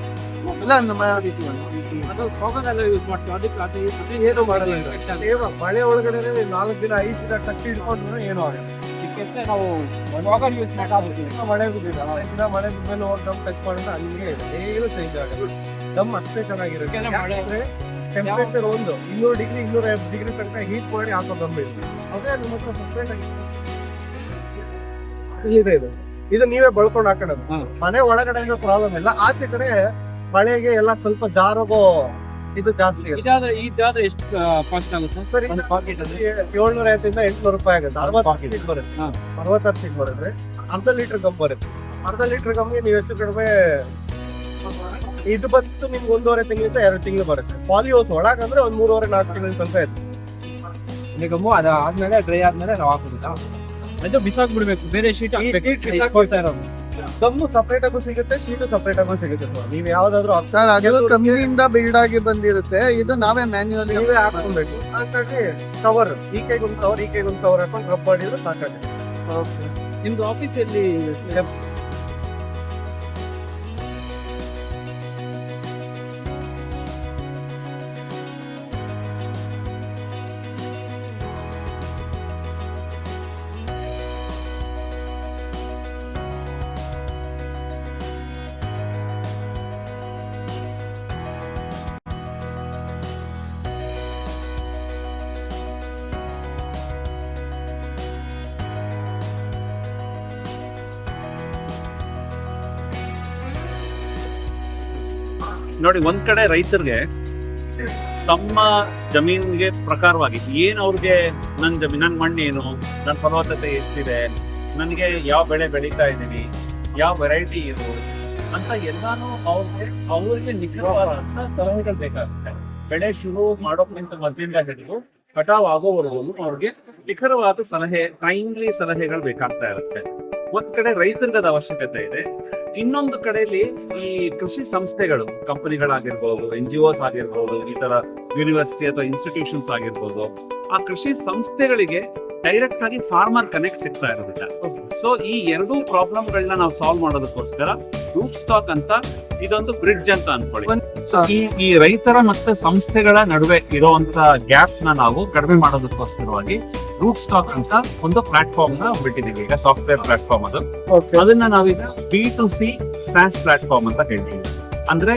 ಇಲ್ಲ ನಮ್ಮ ಅದು ಫಾಗರ್ ಎಲ್ಲ ಯೂಸ್ ಮಾಡ್ತೀವಿ. ಅದಕ್ಕೆ ಏನು ಮಾಡಲ್ಲ. ಮಳೆ ಒಳಗಡೆ 4 ದಿನ 5 ದಿನ ಕಟ್ಟಿ ಇಟ್ಕೊಂಡ್ರೆ ಏನು ಆಗಲ್ಲ. ನಾವು ಫಾಗರ್ ಯೂಸ್ ದಿನ ಮಳೆ ಬಿದ್ದಿಲ್ಲ, 5 ದಿನ ಮಳೆ ಬಿದ್ಮೇಲೆ ಹೋಗಿ ದಮ್ ಟಚ್ ಮಾಡಿದ್ರೆ ಅಲ್ಲಿಗೆ ಏನು ಚೇಂಜ್ ಆಗಲ್ಲ. ದಮ್ ಅಷ್ಟೇ ಚೆನ್ನಾಗಿರುತ್ತೆ. ಯಾಕಂದ್ರೆ ಟೆಂಪರೇಚರ್ 200 ಡಿಗ್ರಿ 250 ಡಿಗ್ರಿ ತನಕ ಹೀಟ್ ಮಾಡಿ ಹಾಕೋ ದಮ್ ಇದೆ. ಅದೇ ನಿಮ್ಮ ಹತ್ರ ಸಪ್ರೇಟ್ ಆಗಿ ಇಲ್ಲಿದೆ. ಇದು ನೀವೇ ಬಳ್ಕೊಂಡು ಹಾಕೋದು. ಮನೆ ಒಳಗಡೆ ಪ್ರಾಬ್ಲಮ್ ಇಲ್ಲ, ಆಚೆ ಕಡೆ ಮಳೆಗೆ ಎಲ್ಲ ಸ್ವಲ್ಪ ಜಾರೋಗೋ ಇದು ಜಾಸ್ತಿ ಇರುತ್ತೆ. ಇದಾದ್ರೆ ಎಷ್ಟು ಕಾಸ್ಟ್ ಆಗುತ್ತೆ ಸರ್ ಒಂದು ಪಾಕೆಟ್ ಅಂದ್ರೆ 750 800 ರೂಪಾಯಿ ಆಗುತ್ತೆ. 60 ಸೀಟ್ ಬರುತ್ತೆ, ಹಾ. 60 ಸೀಟ್ ಬರುತ್ತೆ. ಅರ್ಧ ಲೀಟರ್ ಗಮ್ ಬರುತ್ತೆ. ಅರ್ಧ ಲೀಟರ್ ಗಮ್ಗೆ ನೀವು ಹೆಚ್ಚು ಕಡಿಮೆ ಇದು ಬಂತು ನಿಮ್ಗೆ 1.5 ತಿಂಗಳಿಂದ 2 ತಿಂಗಳು ಬರುತ್ತೆ. ಪಾಲಿಯೋಸ್ ಒಳಗಂದ್ರೆ ಒಂದು 3.5-4 ತಿಂಗಳ ತನಕ ಇರುತ್ತೆ. ಈಗ ಗಮ್ಮು ಅದಾದ್ಮೇಲೆ ಡ್ರೈ ಆದ್ಮೇಲೆ ನಾವು ಹಾಕೋದು. ಅದು ಬಿಸಾಕ್ಬಿಡ್ಬೇಕು, ಬೇರೆ ಶೀಟ್ ಕೊಡ್ತಾ ಇರೋದು. ಗಮ್ಮು ಸಪರೇಟ್ ಆಗು ಸಿಗುತ್ತೆ, ಶೀಟು ಸಪರೇಟ್ ಆಗು ಸಿಗುತ್ತೆ. ಸರ್ ನೀವು ಯಾವ್ದಾದ್ರು ಸರ್ ಅದು ಕಂಪ್ನಿಯಿಂದ ಬಿಲ್ಡ್ ಆಗಿ ಬಂದಿರುತ್ತೆ, ಇದು ನಾವೇ ಮ್ಯಾನ್ಯುವಲಿ ನೀವೇ ಹಾಕೊಬೇಕು. ಹಾಗಾಗಿ ಕವರ್ ಈ ಕೈಗೊಂದು ಕವರ್ ಈ ಕೈಗೊಂದು ಕವರ್ ಹಾಕೊಂಡು ರಬ್ ಮಾಡಿದ್ರೆ ಸಾಕಾಗುತ್ತೆ. ನಿಮ್ದು ಆಫೀಸಲ್ಲಿ ನೋಡಿ, ಒಂದ್ ಕಡೆ ರೈತರಿಗೆ ತಮ್ಮ ಜಮೀನಿಗೆ ಪ್ರಕಾರವಾಗಿ ಏನ್ ಅವ್ರಿಗೆ ನನ್ನ ಮಣ್ಣೇನು, ನನ್ನ ಫಲವತ್ತತೆ ಎಷ್ಟಿದೆ, ನನಗೆ ಯಾವ ಬೆಳೆ ಬೆಳೀತಾ ಇದ್ದೀನಿ, ಯಾವ ವೆರೈಟಿ ಇದು ಅಂತ ಎಲ್ಲಾನು ಅವ್ರಿಗೆ ನಿಖರವಾದಂತ ಸಲಹೆಗಳು ಬೇಕಾಗುತ್ತೆ. ಬೆಳೆ ಶುರು ಮಾಡೋಕ್ಕಿಂತ ಮೊದಲಿಂದ ಹಿಡಿದು ಕಟಾವ್ ಆಗೋವರೆಗೂ ಅವ್ರಿಗೆ ನಿಖರವಾದ ಸಲಹೆ, ಟೈಮ್ಲಿ ಸಲಹೆಗಳು ಬೇಕಾಗ್ತಾ ಇರುತ್ತೆ. ಒಂದ್ ಕಡೆ ರೈತರಿಗೆ ಅದ ಅವಶ್ಯಕತೆ ಇದೆ. ಇನ್ನೊಂದು ಕಡೆಯಲ್ಲಿ ಈ ಕೃಷಿ ಸಂಸ್ಥೆಗಳು, ಕಂಪನಿಗಳಾಗಿರ್ಬೋದು, NGOs ಆಗಿರ್ಬೋದು, ಈ ತರ ಯೂನಿವರ್ಸಿಟಿ ಅಥವಾ ಇನ್ಸ್ಟಿಟ್ಯೂಷನ್ಸ್ ಆಗಿರ್ಬೋದು, ಆ ಕೃಷಿ ಸಂಸ್ಥೆಗಳಿಗೆ ಡೈರೆಕ್ಟ್ ಆಗಿ ಫಾರ್ಮರ್ ಕನೆಕ್ಟ್ ಸಿಗ್ತಾ ಇರೋದಿಲ್ಲ. ಸೊ ಈ ಎರಡೂ ಪ್ರಾಬ್ಲಮ್ಗಳನ್ನ ನಾವು ಸಾಲ್ವ್ ಮಾಡೋದಕ್ಕೋಸ್ಕರ ರೂಟ್ ಸ್ಟಾಕ್ ಅಂತ ಇದೊಂದು ಬ್ರಿಡ್ಜ್ ಅಂತ ಅನ್ಕೊಳ್ಳಿ. ಈ ರೈತರ ಮತ್ತೆ ಸಂಸ್ಥೆಗಳ ನಡುವೆ ಇರುವಂತ ಗ್ಯಾಪ್ ನ ನಾವು ಕಡಿಮೆ ಮಾಡೋದಕ್ಕೋಸ್ಕರವಾಗಿ ರೂಟ್ ಸ್ಟಾಕ್ ಅಂತ ಒಂದು ಪ್ಲಾಟ್ಫಾರ್ಮ್ ನ ಬಿಟ್ಟಿದ್ದೀವಿ. ಈಗ ಸಾಫ್ಟ್ವೇರ್ ಪ್ಲಾಟ್ಫಾರ್ಮ್ ಅದು. ಅದನ್ನ ನಾವೀಗ B2C SaaS ಪ್ಲಾಟ್ಫಾರ್ಮ್ ಅಂತ ಹೇಳ್ತೀವಿ. ಅಂದ್ರೆ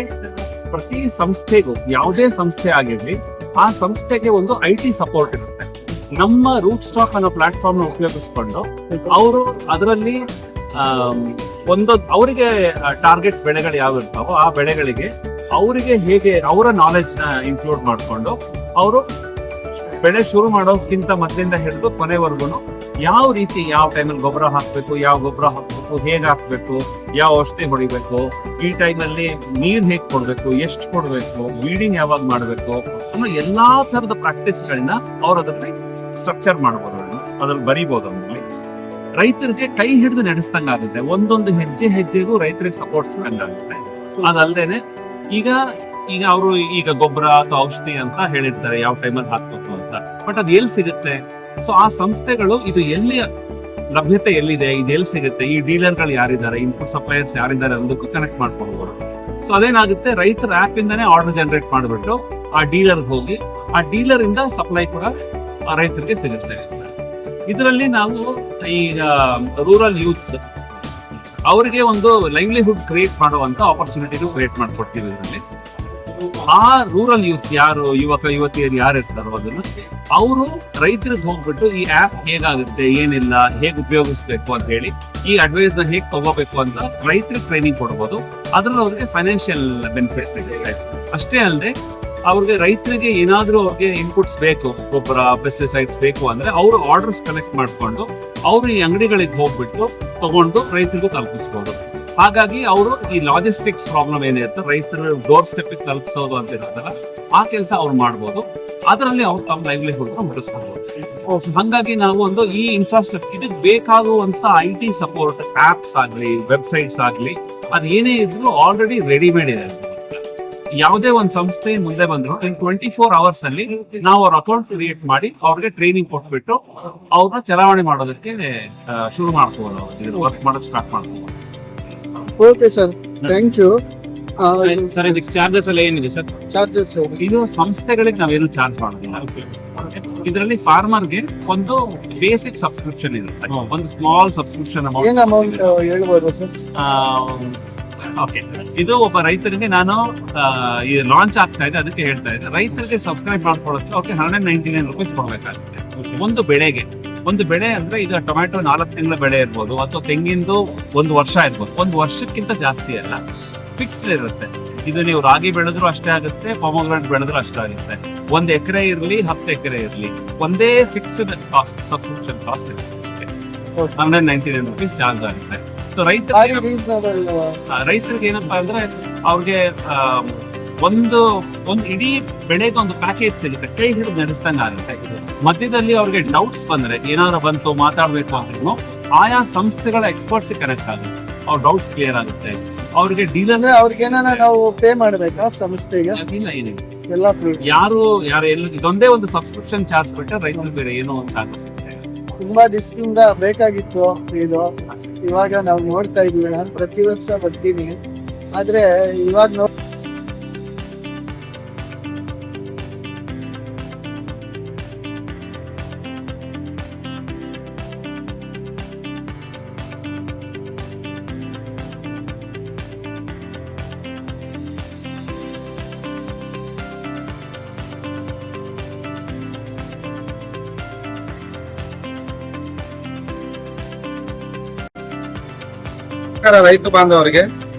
ಪ್ರತಿ ಸಂಸ್ಥೆಗೂ, ಯಾವುದೇ ಸಂಸ್ಥೆ ಆಗಿರ್ಲಿ, ಆ ಸಂಸ್ಥೆಗೆ ಒಂದು IT ಸಪೋರ್ಟ್ ಇರುತ್ತೆ. ನಮ್ಮ ರೂಟ್ ಸ್ಟಾಕ್ ಅನ್ನೋ ಪ್ಲಾಟ್ಫಾರ್ಮ್ ಉಪಯೋಗಿಸ್ಕೊಂಡು ಅವರು ಅದರಲ್ಲಿ ಅವರಿಗೆ ಟಾರ್ಗೆಟ್ ಬೆಳೆಗಳು ಯಾವ ಇರ್ತಾವೋ ಆ ಬೆಳೆಗಳಿಗೆ ಅವರಿಗೆ ಹೇಗೆ ಅವರ ನಾಲೆಜ್ ನ ಇನ್ಕ್ಲೂಡ್ ಮಾಡಿಕೊಂಡು ಅವರು ಬೆಳೆ ಶುರು ಮಾಡೋಕ್ಕಿಂತ ಮೊದಲಿಂದ ಹಿಡಿದು ಕೊನೆವರೆಗೂ ಯಾವ ರೀತಿ, ಯಾವ ಟೈಮಲ್ಲಿ ಗೊಬ್ಬರ ಹಾಕ್ಬೇಕು, ಯಾವ ಗೊಬ್ಬರ ಹಾಕ್ಬೇಕು, ಹೇಗೆ ಹಾಕ್ಬೇಕು, ಯಾವ ಔಷಧಿ ಹೊಡಿಬೇಕು, ಈ ಟೈಮಲ್ಲಿ ನೀರ್ ಹೇಗೆ ಕೊಡ್ಬೇಕು, ಎಷ್ಟು ಕೊಡ್ಬೇಕು, ವೀಡಿಂಗ್ ಯಾವಾಗ ಮಾಡ್ಬೇಕು ಅನ್ನೋ ಎಲ್ಲಾ ತರದ ಪ್ರಾಕ್ಟೀಸ್ಗಳನ್ನ ಅವ್ರು ಅದರಲ್ಲಿ ಸ್ಟ್ರಕ್ಚರ್ ಮಾಡ್ಬೋದು, ಅದ್ರಲ್ಲಿ ಬರೀಬಹುದು. ಅಂದ್ರಲ್ಲಿ ರೈತರಿಗೆ ಕೈ ಹಿಡಿದು ನಡೆಸ್ದಂಗಾಗುತ್ತೆ. ಒಂದೊಂದು ಹೆಜ್ಜೆಗೂ ರೈತರಿಗೆ ಸಪೋರ್ಟ್ ಸಿಕ್ಕಂಗಾಗುತ್ತೆ. ಅದಲ್ದೇನೆ ಈಗ ಅವರು ಗೊಬ್ಬರ ಅಥವಾ ಔಷಧಿ ಅಂತ ಹೇಳಿರ್ತಾರೆ, ಯಾವ ಟೈಮಲ್ಲಿ ಹಾಕ್ಬೇಕು ಅಂತ. ಬಟ್ ಅದು ಎಲ್ಲಿ ಸಿಗುತ್ತೆ? ಸೊ ಆ ಸಂಸ್ಥೆಗಳು ಇದು ಎಲ್ಲಿ ಲಭ್ಯತೆ ಎಲ್ಲಿದೆ, ಇದು ಎಲ್ಲಿ ಸಿಗುತ್ತೆ, ಈ ಡೀಲರ್ಗಳು ಯಾರಿದ್ದಾರೆ, ಇನ್ಪುಟ್ ಸಪ್ಲೈಯರ್ಸ್ ಯಾರಿದ್ದಾರೆ ಅನ್ನೋದಕ್ಕೂ ಕನೆಕ್ಟ್ ಮಾಡ್ಕೊಳ್ಬೋದು. ಸೊ ಅದೇನಾಗುತ್ತೆ, ರೈತರ ಆಪ್ ಇಂದಾನೆ ಆರ್ಡರ್ ಜನರೇಟ್ ಮಾಡಿಬಿಟ್ಟು ಆ ಡೀಲರ್ ಹೋಗಿ ಆ ಡೀಲರ್ ಇಂದ ಸಪ್ಲೈ ಕೂಡ ರೈತರಿಗೆ ಸಿಗುತ್ತೆ. ಇದರಲ್ಲಿ ನಾವು ಈಗ ರೂರಲ್ ಯೂತ್ಸ್ ಅವರಿಗೆ ಒಂದು ಲೈವ್ಲಿಹುಡ್ ಕ್ರಿಯೇಟ್ ಮಾಡುವಂತ ಆಪರ್ಚುನಿಟಿನೂ ಕ್ರಿಯೇಟ್ ಮಾಡ್ಕೊಡ್ತೀವಿ. ಇದರಲ್ಲಿ ಆ ರೂರಲ್ ಯೂತ್ಸ್ ಯಾರು, ಯುವತಿಯರು ಯಾರು ಇರ್ತಾರೋ ಅದನ್ನು ಅವರು ರೈತರಿಗೆ ಹೋಗ್ಬಿಟ್ಟು ಈ ಆಪ್ ಹೇಗಾಗುತ್ತೆ, ಏನಿಲ್ಲ, ಹೇಗೆ ಉಪಯೋಗಿಸ್ಬೇಕು ಅಂತ ಹೇಳಿ, ಈ ಅಡ್ವೈಸ್ ನ ಹೇಗೆ ತಗೋಬೇಕು ಅಂತ ರೈತರಿಗೆ ಟ್ರೈನಿಂಗ್ ಕೊಡ್ಬೋದು. ಅದ್ರಲ್ಲಿ ಅವ್ರಿಗೆ ಫೈನಾನ್ಷಿಯಲ್ ಬೆನಿಫಿಟ್ಸ್ ಸಿಗುತ್ತೆ. ಅಷ್ಟೇ ಅಲ್ಲದೆ ಅವ್ರಿಗೆ ರೈತರಿಗೆ ಏನಾದ್ರೂ ಅವ್ರಿಗೆ ಇನ್ಪುಟ್ಸ್ ಬೇಕು, ಗೊಬ್ಬರ, ಪೆಸ್ಟಿಸೈಡ್ಸ್ ಬೇಕು ಅಂದ್ರೆ ಅವರು ಆರ್ಡರ್ಸ್ ಕಲೆಕ್ಟ್ ಮಾಡ್ಕೊಂಡು ಅವರು ಈ ಅಂಗಡಿಗಳಿಗೆ ಹೋಗ್ಬಿಟ್ಟು ತಗೊಂಡು ರೈತರಿಗೂ ತಲುಪಿಸ್ಬೋದು. ಹಾಗಾಗಿ ಅವರು ಈ ಲಾಜಿಸ್ಟಿಕ್ಸ್ ಪ್ರಾಬ್ಲಮ್ ಏನಿರುತ್ತೆ, ರೈತರು ಡೋರ್ ಸ್ಟೆಪ್ ತಲುಪಿಸೋದು ಅಂತ ಇರುತ್ತಲ್ಲ, ಆ ಕೆಲಸ ಅವ್ರು ಮಾಡ್ಬೋದು. ಅದರಲ್ಲಿ ಅವ್ರು ತಮ್ಮ ಲೈವ್ಲಿಹುಡ್ ಮುಗಿಸ್ಕೋಬಹುದು. ಹಾಗಾಗಿ ನಾವು ಒಂದು ಈ ಇನ್ಫ್ರಾಸ್ಟ್ರಕ್ಚರ್, ಇದಕ್ಕೆ ಬೇಕಾಗುವಂತ IT ಸಪೋರ್ಟ್, ಆಪ್ಸ್ ಆಗ್ಲಿ, ವೆಬ್ಸೈಟ್ಸ್ ಆಗ್ಲಿ, ಅದ್ ಏನೇ ಇದ್ರು ಆಲ್ರೆಡಿ ರೆಡಿಮೇಡ್ ಇದೆ. ಯಾವುದೇ ಒಂದು ಸಂಸ್ಥೆ ಮುಂದೆ ಬಂದ್ರು ಇನ್ 24 hours ಅಲ್ಲಿ ನಾವು ಅವ್ರ ಅಕೌಂಟ್ ಕ್ರಿಯೇಟ್ ಮಾಡಿ ಅವ್ರಿಗೆ ಟ್ರೈನಿಂಗ್ ಕೊಟ್ಬಿಟ್ಟು ಅವ್ರನ್ನ ಚಲಾವಣೆ ಮಾಡೋದಕ್ಕೆ ಶುರು ಮಾಡ್ಕೋಬಹುದು, ವರ್ಕ್ ಮಾಡೋದು ಸ್ಟಾರ್ಟ್ ಮಾಡ್ಕೋಬಹುದು. Okay sir, thank you. Sir ಇದಕ್ಕೆ ಚಾರ್ಜಸ್ ಎಲ್ಲ ಏನಿದೆ ಸರ್? ಚಾರ್ಜಸ್ ಇದು ಸಂಸ್ಥೆಗಳಿಗೆ ನಾವೇನು ಚಾರ್ಜ್ ಮಾಡೋದಿಲ್ಲ. ಇದರಲ್ಲಿ ಫಾರ್ಮರ್ಗೆ ಒಂದು ಬೇಸಿಕ್ ಸಬ್ಸ್ಕ್ರಿಪ್ಷನ್ ಇರುತ್ತೆ, ಒಂದು ಸ್ಮಾಲ್ ಸಬ್ಸ್ಕ್ರಿಪ್ಷನ್ ಏನ್ ಅಮೌಂಟ್ ಹೇಳ್ಬೋದು ಸರ್? ಓಕೆ, ಇದು ಒಬ್ಬ ರೈತರಿಗೆ ನಾನು ಈ ಲಾಂಚ್ ಆಗ್ತಾ ಇದೆ ಅದಕ್ಕೆ ಹೇಳ್ತಾ ಇದ್ದೆ. ರೈತರಿಗೆ ಸಬ್ಸ್ಕ್ರೈಬ್ ಮಾಡ್ಕೊಳ್ಳೋಕೆ ಓಕೆ 199 ರೂಪೀಸ್ ಕೊಡ್ಬೇಕಾಗುತ್ತೆ ಒಂದು ಬೆಳೆ ಅಂದ್ರೆ ಈಗ ಟೊಮ್ಯಾಟೊ 4 ತಿಂಗಳ ಬೆಳೆ ಇರ್ಬೋದು, ಅಥವಾ ತೆಂಗಿಂದು 1 ವರ್ಷ ಇರ್ಬೋದು. 1 ವರ್ಷಕ್ಕಿಂತ ಜಾಸ್ತಿ ಅಲ್ಲ, ಫಿಕ್ಸ್ಡ್ ಇರುತ್ತೆ. ಇದು ನೀವು ರಾಗಿ ಬೆಳೆದ್ರು ಅಷ್ಟೇ ಆಗುತ್ತೆ, ಪೊಮೊಗ್ರಾನೇಟ್ ಬೆಳೆದ್ರು ಅಷ್ಟೇ ಆಗುತ್ತೆ. 1 ಎಕರೆ ಇರಲಿ 10 ಎಕರೆ ಇರಲಿ ಒಂದೇ ಫಿಕ್ಸ್ಡ್ ಕಾಸ್ಟ್, ಸಬ್ಸ್ಕ್ರಿಪ್ಷನ್ ಕಾಸ್ಟ್ ಇರುತ್ತೆ. 199 rupees ಚಾರ್ಜ್ ಆಗುತ್ತೆ. ಸೊ ರೈತರಿಗೆ ಏನಪ್ಪಾ ಅಂದ್ರೆ ಅವ್ರಿಗೆ ಒಂದು ಇಡೀ ಬೆಳೆಗೆ ಒಂದು ಪ್ಯಾಕೇಜ್ ಸಿಗುತ್ತೆ, ಕೈ ಹಿಡಿದು ನಡೆಸ್ದಂಗೆ ಆಗುತ್ತೆ. ಮಧ್ಯದಲ್ಲಿ ಅವ್ರಿಗೆ ಡೌಟ್ಸ್ ಬಂದ್ರೆ ಏನಾದ್ರು ಬಂತು ಮಾತಾಡ್ಬೇಕು ಅಂದ್ರೂ ಆಯಾ ಸಂಸ್ಥೆಗಳ ಎಕ್ಸ್ಪರ್ಟ್ಸ್ ಕನೆಕ್ಟ್ ಆಗುತ್ತೆ, ಅವ್ರ ಡೌಟ್ಸ್ ಕ್ಲಿಯರ್ ಆಗುತ್ತೆ. ಅವ್ರಿಗೆ ಡೀಲರ್ ಅಂದ್ರೆ ಅವ್ರಿಗೆ ನಾವು ಪೇ ಮಾಡ್ಬೇಕಾ ಸಂಸ್ಥೆಗೆ? ಏನಿಲ್ಲ, ಎಲ್ಲ ಫ್ರೀ. ಯಾರು ಇದೊಂದೇ ಒಂದು ಸಬ್ಸ್ಕ್ರಿಪ್ಷನ್ ಚಾರ್ಜ್ ಬಿಟ್ಟರೆ ರೈತರು ಬೇರೆ ಏನೋ ಒಂದು ಚಾರ್ಜಸ್ ಇರುತ್ತೆ. ತುಂಬಾ ದಿವಸದಿಂದ ಬೇಕಾಗಿತ್ತು ಇದು, ಇವಾಗ ನಾವು ನೋಡ್ತಾ ಇದೀವಿ. ನಾನು ಪ್ರತಿ ವರ್ಷ ಬರ್ತೀನಿ, ಆದ್ರೆ ಇವಾಗ ರೈತ ಬಾಂಧವರಿಗೆ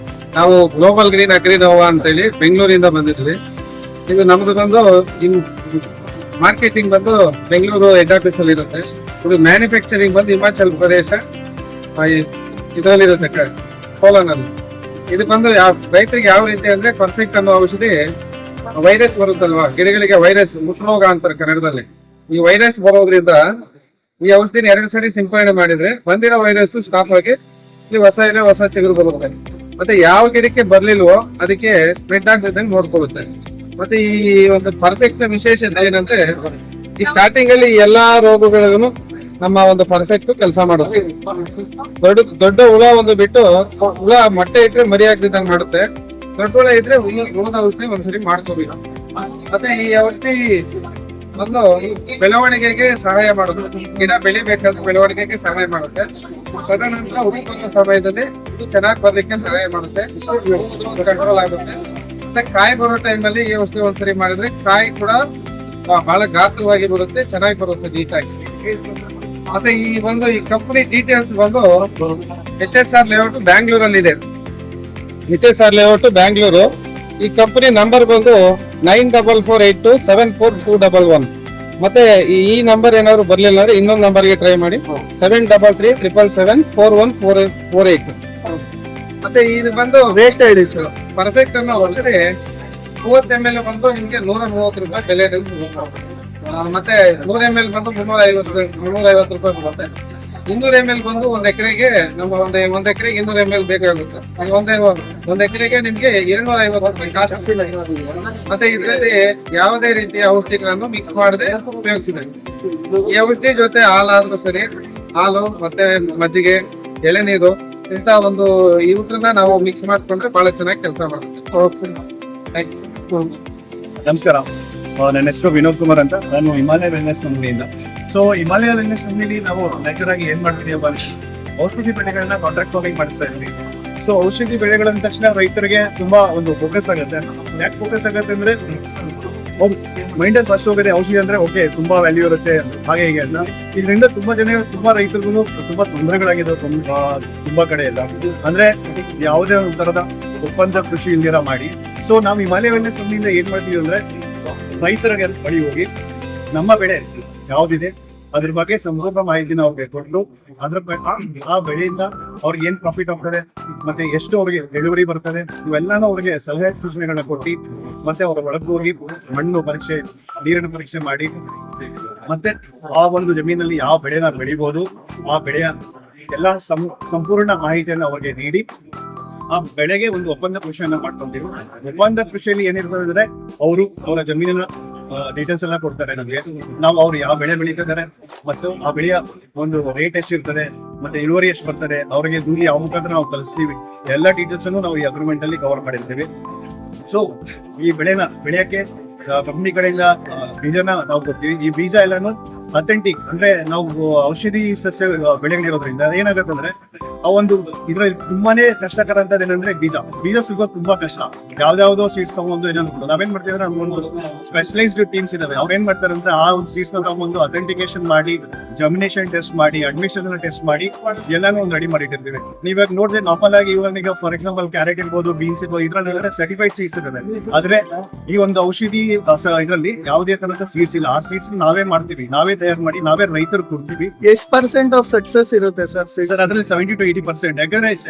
ನಾವು ಗ್ಲೋಬಲ್ ಗ್ರೀನ್ ಅಗ್ರಿ ನೋವಾ ಅಂತೇಳಿ ಬೆಂಗಳೂರಿಂದ ಬಂದಿದ್ವಿ. ಇದು ನಮ್ದು ಬಂದು ಮಾರ್ಕೆಟಿಂಗ್ ಬಂದು ಬೆಂಗಳೂರು ಹೆಡ್ ಆಫೀಸ್ ಅಲ್ಲಿ ಇರುತ್ತೆ. ಇದು ಮ್ಯಾನುಫ್ಯಾಕ್ಚರಿಂಗ್ ಬಂದು ಹಿಮಾಚಲ್ ಪ್ರದೇಶ ಇದರಲ್ಲಿರುತ್ತೆ, ಸೋಲನಲ್ಲಿ. ಇದು ಬಂದು ರೈತರಿಗೆ ಯಾವ ರೀತಿ ಅಂದ್ರೆ ಪರ್ಫೆಕ್ಟ್ ಅನ್ನೋ ಔಷಧಿ, ವೈರಸ್ ಬರುತ್ತಲ್ವಾ ಗಿಡಗಳಿಗೆ, ವೈರಸ್ ಮುಟ್ರೋಗ ಅಂತಾರೆ ಕನ್ನಡದಲ್ಲಿ. ಈ ವೈರಸ್ ಬರೋದ್ರಿಂದ ಈ ಔಷಧಿನ 2 ಸರಿ ಸಿಂಪಡಣೆ ಮಾಡಿದ್ರೆ ಬಂದಿರೋ ವೈರಸ್ ಸ್ಟಾಪ್ ಆಗಿ ಹೊಸ ಚಿಗುರು ಬರುತ್ತೆ. ಮತ್ತೆ ಯಾವ ಗಿಡಕ್ಕೆ ಬರ್ಲಿಲ್ವೋ ಅದಕ್ಕೆ ಸ್ಪ್ರೆಡ್ ಆಗದಂಗೆ ನೋಡ್ಕೊಳ್ಳುತ್ತೆ. ಮತ್ತೆ ಈ ಒಂದು ಪರ್ಫೆಕ್ಟ್ ವಿಶೇಷತೆ ಏನಂದ್ರೆ ಈ ಸ್ಟಾರ್ಟಿಂಗ್ ಅಲ್ಲಿ ಎಲ್ಲಾ ರೋಗಗಳಿಗೂ ನಮ್ಮ ಒಂದು ಪರ್ಫೆಕ್ಟ್ ಕೆಲಸ ಮಾಡುತ್ತೆ. ದೊಡ್ಡ ಹುಳ ಒಂದು ಬಿಟ್ಟು ಹುಳ ಮೊಟ್ಟೆ ಇಟ್ರೆ ಮರಿ ಆಗ್ತಿದ್ದಂಗೆ ಮಾಡುತ್ತೆ. ದೊಡ್ಡ ಹುಳ ಇದ್ರೆ ಹುಳದ ಔಷಧಿ ಒಂದ್ಸರಿ ಮಾಡ್ಕೋಬೇಕು. ಮತ್ತೆ ಈ ಔಷಧಿ ಒಂದು ಬೆಳವಣಿಗೆಗೆ ಸಹಾಯ ಮಾಡುತ್ತೆ, ಗಿಡ ಬೆಳಿಬೇಕಾದ ಬೆಳವಣಿಗೆಗೆ ಸಹಾಯ ಮಾಡುತ್ತೆ. ತದನಂತರ ಹುಡುಕುವ ಸಮಯದಲ್ಲಿ ಇದು ಚೆನ್ನಾಗಿ ಬರ್ಲಿಕ್ಕೆ ಸಹಾಯ ಮಾಡುತ್ತೆ, ಕಂಟ್ರೋಲ್ ಆಗುತ್ತೆ. ಮತ್ತೆ ಕಾಯಿ ಬರೋ ಟೈಮಲ್ಲಿ ಈ ಔಷಧಿ ಒಂದ್ಸರಿ ಮಾಡಿದ್ರೆ ಕಾಯಿ ಕೂಡ ಬಹಳ ಗಾತ್ರವಾಗಿ ಬರುತ್ತೆ, ಚೆನ್ನಾಗಿ ಬರುತ್ತೆ, ನೀಟಾಗಿ. ಮತ್ತೆ ಈ ಕಂಪನಿ ಡೀಟೇಲ್ಸ್ ಬಂದು HSR ಲೇಔಟ್ ಬ್ಯಾಂಗ್ಳೂರಲ್ಲಿ ಇದೆ. HSR layout Bangalore. ಈ ಕಂಪನಿ ನಂಬರ್ ಬಂದು 9448274211. ಮತ್ತೆ ಈ ನಂಬರ್ ಏನಾದ್ರು ಬರ್ಲಿಲ್ಲ ಅಂದ್ರೆ ಇನ್ನೊಂದು ನಂಬರ್ಗೆ ಟ್ರೈ ಮಾಡಿ, 7337774148. ಮತ್ತೆ ಇದು ಬಂದು ರೇಟ್ ಹೇಳಿ ಸರ್. ಪರ್ಫೆಕ್ಟ್ ಅನ್ನೋ ಔಷಧಿ 30 ml ಬಂದು ನಿಮ್ಗೆ 130 ರೂಪಾಯಿ ಬೆಲೆ ಸಿಗುತ್ತೆ. ಮತ್ತೆ 100 ml ಬಂದು 350 ರೂಪಾಯಿ ಬರುತ್ತೆ. 200 ml ಬಂದು 1 ಎಕರೆಗೆ ನಮ್ಮ ಒಂದ್ ಎಕರೆಗೆ 200 ml ಬೇಕಾಗುತ್ತೆ. ಒಂದ್ ಎಕರೆಗೆ ನಿಮ್ಗೆ 250 ರೂಪಾಯಿ ಕಾಸ್ಟ್. ಮತ್ತೆ ಇದರಲ್ಲಿ ಯಾವುದೇ ರೀತಿಯ ಔಷಧಿಗಳನ್ನು ಮಿಕ್ಸ್ ಮಾಡದೆ ಉಪಯೋಗಿಸಿದೆ. ಈ ಔಷಧಿ ಜೊತೆ ಹಾಲಾದ್ರೂ ಸರಿ, ಹಾಲು ಮತ್ತೆ ಮಜ್ಜಿಗೆ, ಎಳೆನೀರು ಇಂತ ಒಂದು ಇವುಗಳನ್ನ ನಾವು ಮಿಕ್ಸ್ ಮಾಡ್ಕೊಂಡ್ರೆ ಬಹಳ ಚೆನ್ನಾಗಿ ಕೆಲಸ ಮಾಡುತ್ತೆ. ನಮಸ್ಕಾರ, ನನ್ನ ಹೆಸರು ವಿನೋದ್ ಕುಮಾರ್ ಅಂತ. ನಾನು ಹಿಮಾಲಯ ವೆಲ್ನೆಸ್ ಕಂಪ್ನಿಯಿಂದ. ಸೊ ಹಿಮಾಲಯ ವೆಲ್ನೆಸ್ ಕಂಪ್ನಿಲಿ ನಾವು ನೇಚರ್ ಆಗಿ ಏನ್ ಮಾಡ್ತಿದೀವಿ, ಔಷಧಿ ಬೆಳೆಗಳನ್ನ ಕಾಂಟ್ರಾಕ್ಟ್ ಫಾರ್ಮಿಂಗ್ ಮಾಡಿಸ್ತಾ ಇದ್ವಿ. ಸೊ ಔಷಧಿ ಬೆಳೆಗಳಂದ ತಕ್ಷಣ ರೈತರಿಗೆ ತುಂಬಾ ಒಂದು ಫೋಕಸ್ ಆಗುತ್ತೆ. ಯಾಕೆ ಫೋಕಸ್ ಆಗುತ್ತೆ ಅಂದ್ರೆ ಮೈಂಡಲ್ಲಿ ಫಸ್ಟ್ ಹೋಗುತ್ತೆ ಔಷಧಿ ಅಂದ್ರೆ ಓಕೆ ತುಂಬಾ ವ್ಯಾಲ್ಯೂ ಇರುತ್ತೆ ಹಾಗೆ ಹೀಗೆ ಅಂತ. ಇದರಿಂದ ತುಂಬಾ ರೈತರಿಗೂ ತುಂಬಾ ತೊಂದರೆಗಳಾಗಿದೆ ತುಂಬಾ ಕಡೆ ಎಲ್ಲ. ಅಂದ್ರೆ ಯಾವುದೇ ಒಂದು ತರದ ಒಪ್ಪಂದ ಕೃಷಿ ಇಲ್ದಿರ ಮಾಡಿ. ಸೊ ನಾವು ಹಿಮಾಲಯ ವೆಲ್ನೆಸ್ ಕಂಪ್ನಿಯಿಂದ ಏನ್ ಮಾಡ್ತೀವಿ ಅಂದ್ರೆ ರೈತರಿಗೆ ಬಳಿ ಹೋಗಿ ನಮ್ಮ ಬೆಳೆ ಯಾವ್ದಿದೆ ಅದ್ರ ಬಗ್ಗೆ ಸಂಪೂರ್ಣ ಮಾಹಿತಿನ ಅವ್ರಿಗೆ ಕೊಟ್ಟು ಆ ಬೆಳೆಯಿಂದ ಅವ್ರಿಗೆ ಏನ್ ಪ್ರಾಫಿಟ್ ಆಗ್ತದೆ, ಮತ್ತೆ ಎಷ್ಟು ಅವ್ರಿಗೆ ಇಳುವರಿ ಬರ್ತದೆ, ಇವೆಲ್ಲಾನು ಅವ್ರಿಗೆ ಸಲಹೆ ಸೂಚನೆಗಳನ್ನ ಕೊಟ್ಟು ಮತ್ತೆ ಅವ್ರ ಒಳಗೆ ಹೋಗಿ ಮಣ್ಣು ಪರೀಕ್ಷೆ, ನೀರಿನ ಪರೀಕ್ಷೆ ಮಾಡಿ ಮತ್ತೆ ಆ ಒಂದು ಜಮೀನಲ್ಲಿ ಯಾವ ಬೆಳೆನ ಬೆಳಿಬಹುದು ಆ ಬೆಳೆಯ ಎಲ್ಲ ಸಂಪೂರ್ಣ ಮಾಹಿತಿಯನ್ನು ಅವ್ರಿಗೆ ನೀಡಿ ಆ ಬೆಳೆಗೆ ಒಂದು ಒಪ್ಪಂದ ಕೃಷಿಯನ್ನ ಮಾಡ್ಕೊಂತೀವಿ. ಒಪ್ಪಂದ ಕೃಷಿಯಲ್ಲಿ ಏನಿರ್ತದೆ ಅಂದ್ರೆ ಅವರ ಜಮೀನಿನ ಡೀಟೇಲ್ಸ್ ಎಲ್ಲ ಕೊಡ್ತಾರೆ ನಮ್ಗೆ. ನಾವು ಅವ್ರು ಯಾವ ಬೆಳೆ ಬೆಳೀತಿದ್ದಾರೆ ಮತ್ತು ಆ ಬೆಳೆಯ ಒಂದು ರೇಟ್ ಎಷ್ಟು ಇರ್ತದೆ, ಮತ್ತೆ ಇಳುವರಿ ಎಷ್ಟು ಬರ್ತದೆ, ಅವ್ರಿಗೆ ದೂಲಿ ಯಾವ ಮುಖಾಂತರ ನಾವು ಕಲಿಸ್ತೀವಿ, ಎಲ್ಲ ಡೀಟೇಲ್ಸ್ ಅನ್ನು ನಾವು ಈ ಅಗ್ರಿಮೆಂಟ್ ಅಲ್ಲಿ ಕವರ್ ಮಾಡಿರ್ತೀವಿ. ಸೊ ಈ ಬೆಳೆಯಕ್ಕೆ ಕಂಪ್ನಿ ಕಡೆಯಿಂದ ಬೀಜನ ನಾವು ಕೊಡ್ತೀವಿ. ಈ ಬೀಜ ಎಲ್ಲಾನು ಅಥೆಂಟಿಕ್, ಅಂದ್ರೆ ನಾವು ಔಷಧಿ ಸಸ್ಯ ಬೆಳೆಗಳಿರೋದ್ರಿಂದ ಏನಾಗುತ್ತೆ ಅಂದ್ರೆ ಆ ಒಂದು ಇದ್ರಲ್ಲಿ ತುಂಬಾನೇ ಕಷ್ಟಕರ ಅಂತದ್ದು ಏನಂದ್ರೆ ಬೀಜ ಸಿಗೋದು ತುಂಬಾ ಕಷ್ಟ. ಯಾವ್ದಾವ್ದೋ ಸೀಡ್ಸ್ ತಗೊಂಡು ಏನಂದ್ರೆ ನಾವೇನ್ ಮಾಡ್ತೀವಿ ಅಂದ್ರೆ ನಮ್ಗೊಂದು ಸ್ಪೆಷಲೈಸ್ಡ್ ಟೀಮ್ಸ್ ಇದಾವೆ. ಅವ್ರು ಏನ್ ಮಾಡ್ತಾರೆ ಅಂದ್ರೆ ಆ ಒಂದು ಸೀಡ್ಸ್ ನ ತಗೊಂಡು ಅಥೆಂಟಿಕೇಶನ್ ಮಾಡಿ, ಜರ್ಮಿನೇಷನ್ ಟೆಸ್ಟ್ ಮಾಡಿ, ಅಡ್ಮಿಷನ್ ಟೆಸ್ಟ್ ಮಾಡಿ ಎಲ್ಲಾನು ಒಂದು ರೆಡಿ ಮಾಡಿಟ್ಟಿರ್ತೀವಿ. ನೀವಾಗ ನೋಡಿದ್ರೆ ನಾರ್ಮಲ್ ಆಗಿ ಇವಾಗ ಫಾರ್ ಎಕ್ಸಾಂಪಲ್ ಕ್ಯಾರೆಟ್ ಇರ್ಬೋದು, ಬೀನ್ಸ್ ಇರ್ಬೋದು, ಇದ್ರಲ್ಲಿ ಸರ್ಟಿಫೈಡ್ ಸೀಡ್ಸ್ ಇದಾವೆ. ಆದ್ರೆ ಈ ಒಂದು ಔಷಧಿ ಇದ್ರಲ್ಲಿ ಯಾವುದೇ ತರದ ಸೀಡ್ಸ್ ಇಲ್ಲ. ಆ ಸೀಡ್ಸ್ ನಾವೇ ಮಾಡ್ತೀವಿ, ನಾವೇ ತಯಾರು ಮಾಡಿ, ನಾವೇ ರೈತರು ಕೊಡ್ತೀವಿ. ಎಷ್ಟು ಪರ್ಸೆಂಟ್ ಆಫ್ ಸಕ್ಸಸ್ ಇರುತ್ತೆ ಸರ್? ಸರ್ ಅದ್ರಲ್ಲಿ 70 to 80%.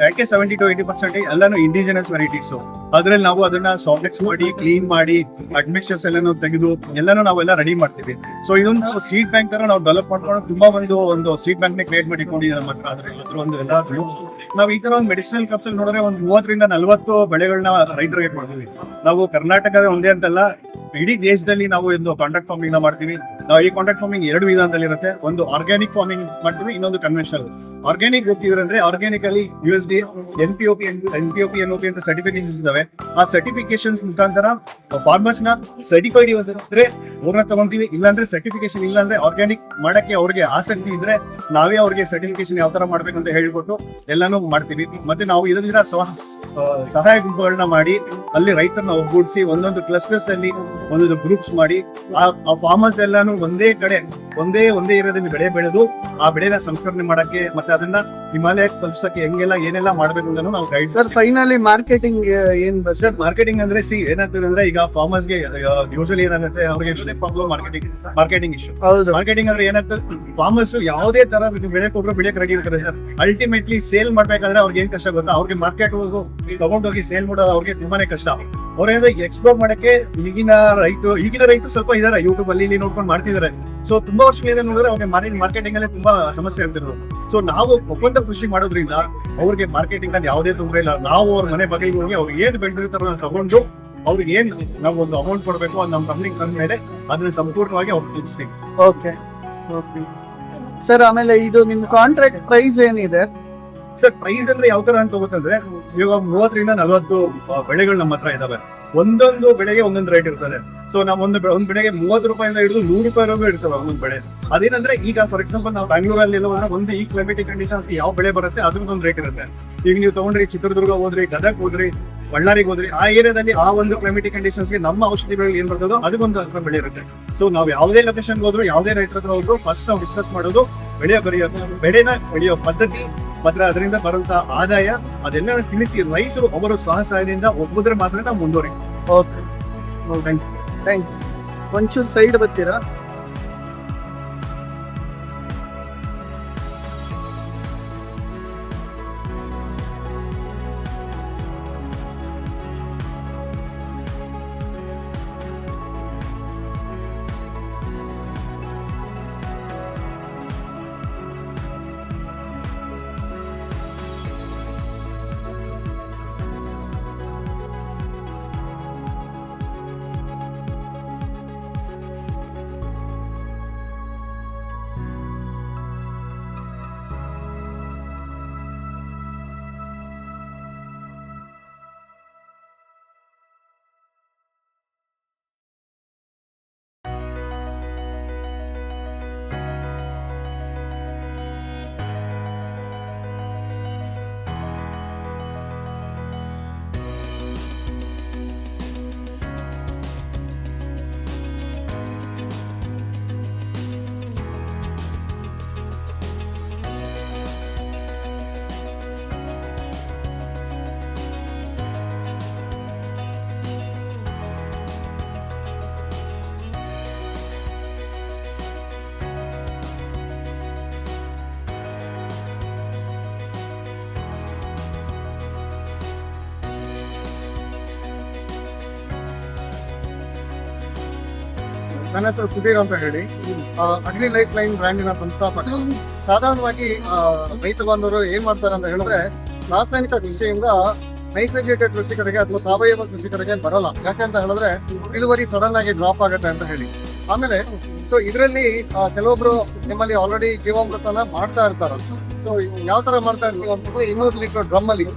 ಯಾಕೆ 70 to 80% ಎಲ್ಲಾನು ಇಂಡಿಜಿನಸ್ ವೆರೈಟೀಸ್. ಅದ್ರಲ್ಲಿ ನಾವು ಅದನ್ನ ಸಾಫ್ಟ್ಸ್ ಮಾಡಿ, ಕ್ಲೀನ್ ಮಾಡಿ, ಅಡ್ಮಿಷನ್ಸ್ ಎಲ್ಲಾನು ತೆಗೆದು ಎಲ್ಲಾನು ನಾವೆಲ್ಲ ರೆಡಿ ಮಾಡ್ತೀವಿ. ಸೊ ಇದೊಂದು ಸೀಡ್ ಬ್ಯಾಂಕ್ ತರ ನಾವು ಡೆವಲಪ್ ಮಾಡ್ಕೊಂಡು ತುಂಬಾ ಒಂದು ಸೀಡ್ ಬ್ಯಾಂಕ್ ನ ಕ್ರಿಯೇಟ್ ಮಾಡಿಕೊಂಡಿದ್ದೀವಿ ನಮ್ಮ ಹತ್ರ. ಅದ್ರ ಒಂದು ಎಲ್ಲಾದ್ರು ನಾವು ಈ ತರ ಒಂದು ಮೆಡಿಸಿನಲ್ ಕ್ರಾಪ್ಸ್ ಅಲ್ಲಿ ನೋಡಿದ್ರೆ ಒಂದು 30 ರಿಂದ 40 ಬೆಳೆಗಳನ್ನ ರೈತರಿಗೆ ಕೊಡ್ತೀವಿ. ನಾವು ಕರ್ನಾಟಕದ ಒಂದೇ ಅಂತಲ್ಲ, ಇಡೀ ದೇಶದಲ್ಲಿ ನಾವು ಒಂದು ಕಾಂಟ್ರಾಕ್ಟ್ ಫಾರ್ಮಿಂಗ್ ನ ಮಾಡ್ತೀವಿ. ನಾವು ಈ ಕಾಂಟ್ರಾಕ್ಟ್ ಫಾರ್ಮಿಂಗ್ 2 ವಿಧಾನದಲ್ಲಿ ಇರುತ್ತೆ. ಒಂದು ಆರ್ಗ್ಯಾನಿಕ್ ಫಾರ್ಮಿಂಗ್ ಮಾಡ್ತೀವಿ, ಇನ್ನೊಂದು ಕನ್ವೆನ್ಷನಲ್. ಆರ್ಗ್ಯಾನಿಕ್ ಗೊತ್ತಿದ್ರೆ ಆರ್ಗ್ಯಾನಿಕ್ ಅಲ್ಲಿ USD, NPOP ಅಂತ ಸರ್ಟಿಫಿಕೇಶನ್ಸ್ ಇದಾವೆ. ಆ ಸರ್ಟಿಫಿಕೇಶನ್ಸ್ ಮುಖಾಂತರ ಫಾರ್ಮರ್ಸ್ ನ ಸರ್ಟಿಫೈಡ್ ಇದ್ರೆ ಅವ್ರನ್ನ ತಗೊಂತೀವಿ. ಇಲ್ಲಾಂದ್ರೆ ಸರ್ಟಿಫಿಕೇಶನ್ ಇಲ್ಲಾಂದ್ರೆ ಆರ್ಗ್ಯಾನಿಕ್ ಮಾಡಕ್ಕೆ ಅವ್ರಿಗೆ ಆಸಕ್ತಿ ಇದ್ರೆ ನಾವೇ ಅವ್ರಿಗೆ ಸರ್ಟಿಫಿಕೇಶನ್ ಯಾವ ತರ ಮಾಡ್ಬೇಕು ಅಂತ ಹೇಳ್ಕೊಟ್ಟು ಎಲ್ಲಾನು ಮಾಡ್ತೀವಿ. ಮತ್ತೆ ನಾವು ಇದರಿಂದ ಸಹಾಯ ಗುಂಪುಗಳನ್ನ ಮಾಡಿ ಅಲ್ಲಿ ರೈತರನ್ನ ಒಗ್ಗೂಡಿಸಿ ಒಂದೊಂದು ಕ್ಲಸ್ಟರ್ಸ್ ಅಲ್ಲಿ ಒಂದೊಂದು ಗ್ರೂಪ್ಸ್ ಮಾಡಿ ಆ ಫಾರ್ಮರ್ಸ್ ಎಲ್ಲಾನು ಒಂದೇ ಕಡೆ ಒಂದೇ ಏರಿಯಾದಲ್ಲಿ ಬೆಳೆ ಬೆಳೆದು ಆ ಬೆಳೆನ ಸಂಸ್ಕರಣೆ ಮಾಡಕ್ಕೆ ಮತ್ತೆ ಅದನ್ನ ಹಿಮಾಲಯಕ್ಕೆ ತಲುಪಿಸಕ್ಕೆ ಏನೆಲ್ಲ ಮಾಡ್ಬೇಕು ಅಂತ ನಾವು ಗೈಡ್. ಸರ್ ಫೈನಲಿ ಮಾರ್ಕೆಟಿಂಗ್ ಏನ್ ಸರ್ ಮಾರ್ಕೆಟಿಂಗ್ ಅಂದ್ರೆ ಏನಾಗ್ತದೆ ಅಂದ್ರೆ ಈಗ ಫಾರ್ಮರ್ಸ್ ಗೆ ಯೂಶಲಿ ಏನಾಗುತ್ತೆ ಅವ್ರಿಗೆ ಪ್ರಾಬ್ಲಮ್ ಮಾರ್ಕೆಟಿಂಗ್ ಇಶ್ಯೂ. ಮಾರ್ಕೆಟಿಂಗ್ ಅಂದ್ರೆ ಏನಾಗ್ತದೆ, ಫಾರ್ಮರ್ಸ್ ಯಾವುದೇ ತರ ಬೆಳೆ ಕೊಟ್ಟರು ಬೆಳೆಯಕ್ಕೆ ರೆಡಿ ಇರ್ತಾರೆ ಸರ್. ಅಲ್ಟಿಮೇಟ್ಲಿ ಸೇಲ್ ಮಾಡ್ಬೇಕಾದ್ರೆ ಅವ್ರಿಗೆ ಏನ್ ಕಷ್ಟ ಗೊತ್ತಾ, ಅವ್ರಿಗೆ ಮಾರ್ಕೆಟ್ ತಗೊಂಡೋಗಿ ಸೇಲ್ ಮಾಡೋದು ಅವ್ರಿಗೆ ತುಂಬಾನೇ ಕಷ್ಟ. ಅವ್ರೇನಾದ್ರು ಎಕ್ಸ್ಪ್ಲೋರ್ ಮಾಡಕ್ಕೆ ಈಗಿನ ರೈತರು ಸ್ವಲ್ಪ ಇದಾರೆ, ಯೂಟ್ಯೂಬ್ ಅಲ್ಲಿ ಇಲ್ಲಿ ನೋಡ್ಕೊಂಡು ಮಾಡ್ತಿದ್ದಾರೆ. ಸೊ ತುಂಬಾ ವರ್ಷಗಳಿಂದ ನೋಡಿದ್ರೆ ಅವ್ರಿಗೆ ಮಾರ್ಕೆಟಿಂಗ್ ಅಲ್ಲಿ ತುಂಬಾ ಸಮಸ್ಯೆ ಆಗ್ತಿರೋದು. ಸೊ ನಾವು ಒಪ್ಪಂದ ಕೃಷಿ ಮಾಡೋದ್ರಿಂದ ಅವ್ರಿಗೆ ಮಾರ್ಕೆಟಿಂಗ್ ಅಲ್ಲಿ ಯಾವುದೇ ತೊಂದರೆ ಇಲ್ಲ. ನಾವು ಅವ್ರ ಮನೆ ಬಗೆಗೆ ಹೋಗಿ ಅವ್ರು ಏನ್ ಬೆಳೆದಿರ್ತಾರೋ ತಗೊಂಡು ಅವ್ರಿಗೆ ಏನ್ ನಾವು ಒಂದು ಅಮೌಂಟ್ ಕೊಡ್ಬೇಕು ಅದು ನಮ್ಮ ಕಂಪ್ನಿಗೆ ತಂದ ಮೇಲೆ ಅದನ್ನ ಸಂಪೂರ್ಣವಾಗಿ ಅವ್ರಿಗೆ ತಿಳಿಸ್ತೀವಿ. ಓಕೆ ಸರ್, ಆಮೇಲೆ ಇದು ನಿಮ್ ಕಾಂಟ್ರಾಕ್ಟ್ ಪ್ರೈಸ್ ಏನಿದೆ ಸರ್? ಪ್ರೈಸ್ ಅಂದ್ರೆ ಯಾವ ತರ ಅಂತ ಗೊತ್ತಂದ್ರೆ ಇವಾಗ 30 ರಿಂದ 40 ಬೆಳೆಗಳು ನಮ್ಮ ಹತ್ರ ಇದಾವೆ. ಒಂದೊಂದು ಬೆಳೆಗೆ ಒಂದೊಂದು ರೇಟ್ ಇರ್ತದೆ. ಸೊ ನಾವು ಒಂದ್ ಬೆಳೆಗೆ 30 ರೂಪಾಯಿಂದ ಹಿಡಿದು 100 ರೂಪಾಯಿವರೆಗೂ ಇರ್ತವೆ ಒಂದೊಂದು ಬೆಳೆ. ಅದೇನಂದ್ರೆ ಈಗ ಫಾರ್ ಎಕ್ಸಾಂಪಲ್ ನಾವು ಬ್ಯಾಂಗ್ಳೂರಲ್ಲಿ ಒಂದು ಈ ಕ್ಲೈಮೇಟಿಕ್ ಕಂಡೀಷನ್ಸ್ ಯಾವ ಬೆಳೆ ಬರುತ್ತೆ ಅದ್ರದ್ದೊಂದು ರೇಟ್ ಇರುತ್ತೆ. ಈಗ ನೀವು ತಗೊಂಡ್ರಿ ಚಿತ್ರದುರ್ಗ ಹೋದ್ರಿ, ಗದಗ ಹೋದ್ರಿ, ಬಳ್ಳಾರಿಗೆ ಹೋದ್ರಿ, ಆ ಏರಿಯಾದಲ್ಲಿ ಆ ಒಂದು ಕ್ಲೈಮೇಟಿಕ್ ಕಂಡೀಷನ್ಸ್ಗೆ ನಮ್ಮ ಔಷಧಿ ಬೆಳೆ ಏನ್ ಬರ್ತದೋ ಅದಕ್ಕೊಂದು ಹತ್ರ ಬೆಳೆ ಇರುತ್ತೆ. ಸೊ ನಾವು ಯಾವುದೇ ಲೊಕೇಶನ್ ಹೋದ್ರು, ಯಾವುದೇ ರೈತರ ಹತ್ರ ಹೋದ್ರು ಫಸ್ಟ್ ನಾವು ಡಿಸ್ಕಸ್ ಮಾಡೋದು ಬೆಳೆನ ಬೆಳೆಯೋ ಪದ್ಧತಿ ಮತ್ತೆ ಅದರಿಂದ ಬರುವಂತ ಆದಾಯ ಅದೆಲ್ಲ ತಿಳಿಸಿ ರೈತರು ಅವರು ಸ್ವಸಹಾಯದಿಂದ ಒಪ್ಪಿದ್ರೆ ಮಾತ್ರ ನಾವು ಮುಂದುವರಿ. Okay, thank you. ಒಂಚೂರು ಸೈಡ್ ಬರ್ತೀರಾ? ನನ್ನ ಹೆಸರು ಸುಧೀರ್ ಅಂತ ಹೇಳಿ, ಅಗ್ನಿ ಲೈಫ್ ಲೈನ್ ಬ್ರ್ಯಾಂಡಿನ ಸಂಸ್ಥಾಪಕ. ಸಾಧಾರಣವಾಗಿ ರೈತ ಬಾಂಧವರು ಏನ್ ಮಾಡ್ತಾರೆ ಅಂತ ಹೇಳಿದ್ರೆ, ರಾಸಾಯನಿಕ ಕೃಷಿಯಿಂದ ನೈಸರ್ಗಿಕ ಕೃಷಿ ಕಡೆಗೆ ಅಥವಾ ಸಾವಯವ ಕೃಷಿ ಕಡೆಗೆ ಬರಲ್ಲ. ಯಾಕಂತ ಹೇಳಿದ್ರೆ ಇಳುವರಿ ಸಡನ್ ಆಗಿ ಡ್ರಾಪ್ ಆಗುತ್ತೆ ಅಂತ ಹೇಳಿ. ಆಮೇಲೆ ಸೊ ಇದರಲ್ಲಿ ಕೆಲವೊಬ್ರು ನಿಮ್ಮಲ್ಲಿ ಆಲ್ರೆಡಿ ಜೀವಾಮೃತನ ಮಾಡ್ತಾ ಇರ್ತಾರ. ಸೊ ಯಾವ ತರ ಮಾಡ್ತಾ ಇರ್ತೀವಿ ಅಂತಂದ್ರೆ 200 ಲೀಟರ್ ಡ್ರಮ್ ಅಲ್ಲಿ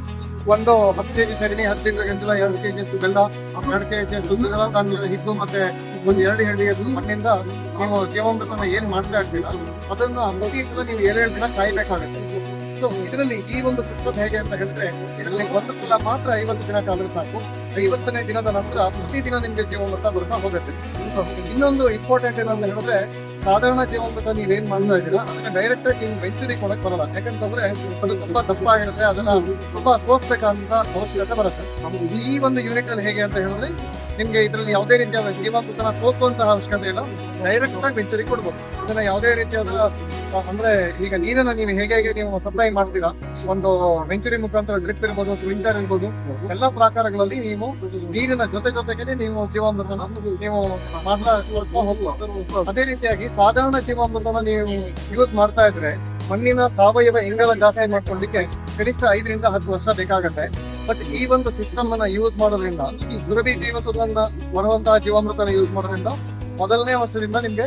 ಒಂದು 10 kg ಸಗಣಿ, 10 ಲೀಟರ್ ಗಂಜಲ, 2 kg ಅಷ್ಟು ಬೆಲ್ಲ, 2 kg ಅಷ್ಟು ಹಿಟ್ಟು ಮತ್ತೆ ಒಂದು 2 ಹೆಡಿಯಷ್ಟು ಮಣ್ಣಿಂದ ನೀವು ಜೀವಾಮೃತನ ಏನ್ ಮಾಡ್ತಾ ಇರ್ತೀರ ಅದನ್ನ ಪ್ರತಿ ಸಲ ನೀವು 7 ದಿನ ಕಾಯ್ಬೇಕಾಗತ್ತೆ. ಸೊ ಇದರಲ್ಲಿ ಈ ಒಂದು ಸಿಸ್ಟಮ್ ಹೇಗೆ ಅಂತ ಹೇಳಿದ್ರೆ ಇದರಲ್ಲಿ ಒಂದು ಸಲ ಮಾತ್ರ 50 ದಿನ ಕಾದ್ರೆ ಸಾಕು. 50ನೇ ದಿನದ ನಂತರ ಪ್ರತಿದಿನ ನಿಮ್ಗೆ ಜೀವಾಮೃತ ಬರ್ತಾ ಹೋಗುತ್ತೆ. ಇನ್ನೊಂದು ಇಂಪಾರ್ಟೆಂಟ್ ಏನಂತ ಹೇಳಿದ್ರೆ ಸಾಧಾರಣ ಜೀವಾಮೃತ ನೀವೇನ್ ಮಾಡ್ತಾ ಇದ್ದೀರಾ ಅದನ್ನ ಡೈರೆಕ್ಟ್ ಆಗಿ ನೀವು ವೆಂಚುರಿ ಕೊಡಕ್ ಬರಲ್ಲ. ಯಾಕಂತಂದ್ರೆ ಅದು ತುಂಬಾ ದಪ್ಪ ಆಗಿರುತ್ತೆ, ಅದನ್ನ ತುಂಬಾ ಸೋಸ್ಬೇಕಂತ ಅವಶ್ಯಕತೆ ಬರುತ್ತೆ. ಈ ಒಂದು ಯೂನಿಟ್ ಅಲ್ಲಿ ಹೇಗೆ ಅಂತ ಹೇಳಿದ್ರೆ ನಿಮ್ಗೆ ಇದರಲ್ಲಿ ಯಾವುದೇ ರೀತಿಯಾದ ಜೀವಾಮೃತನ ಸೋಸುವಂತಹ ಅವಶ್ಯಕತೆ ಇಲ್ಲ, ಡೈರೆಕ್ಟ್ ಆಗಿ ವೆಂಚುರಿ ಕೊಡ್ಬೋದು. ಇದನ್ನ ಯಾವುದೇ ರೀತಿಯಾದ ಅಂದ್ರೆ ಈಗ ನೀರನ್ನ ನೀವು ಹೇಗೆ ನೀವು ಸಪ್ಲೈ ಮಾಡ್ತೀರಾ, ಒಂದು ವೆಂಚುರಿ ಮುಖಾಂತರ ಡ್ರಿಪ್ ಇರ್ಬೋದು, ಸ್ಪ್ರಿಂಕ್ಲರ್ ಇರ್ಬೋದು, ಎಲ್ಲಾ ಪ್ರಕಾರಗಳಲ್ಲಿ ನೀವು ನೀರಿನ ಜೊತೆಗೆ ನೀವು ಜೀವಾಮೃತನ ನೀವು ಮಾಡ್ತಾ ಹೋಗ್ಬೋದು. ಅದೇ ರೀತಿಯಾಗಿ ಸಾಧಾರಣ ಜೀವಾಮೃತನ ನೀವು ಯೂಸ್ ಮಾಡ್ತಾ ಇದ್ರೆ ಮಣ್ಣಿನ ಸಾವಯವ ಇಂಗಾಲ ಜಾಸ್ತಿ ಮಾಡ್ಕೊಳ್ಳಿಕ್ಕೆ ಕನಿಷ್ಠ 5 ರಿಂದ 10 ವರ್ಷ ಬೇಕಾಗತ್ತೆ. ಬಟ್ ಈ ಒಂದು ಸಿಸ್ಟಮ್ ಅನ್ನ ಯೂಸ್ ಮಾಡೋದ್ರಿಂದ ಸುರಭಿ ಜೀವಸುಧನ್ನ ಬರುವಂತಹ ಜೀವಾಮೃತನ ಯೂಸ್ ಮಾಡೋದ್ರಿಂದ ಮೊದಲನೇ ವರ್ಷದಿಂದ ನಿಮ್ಗೆ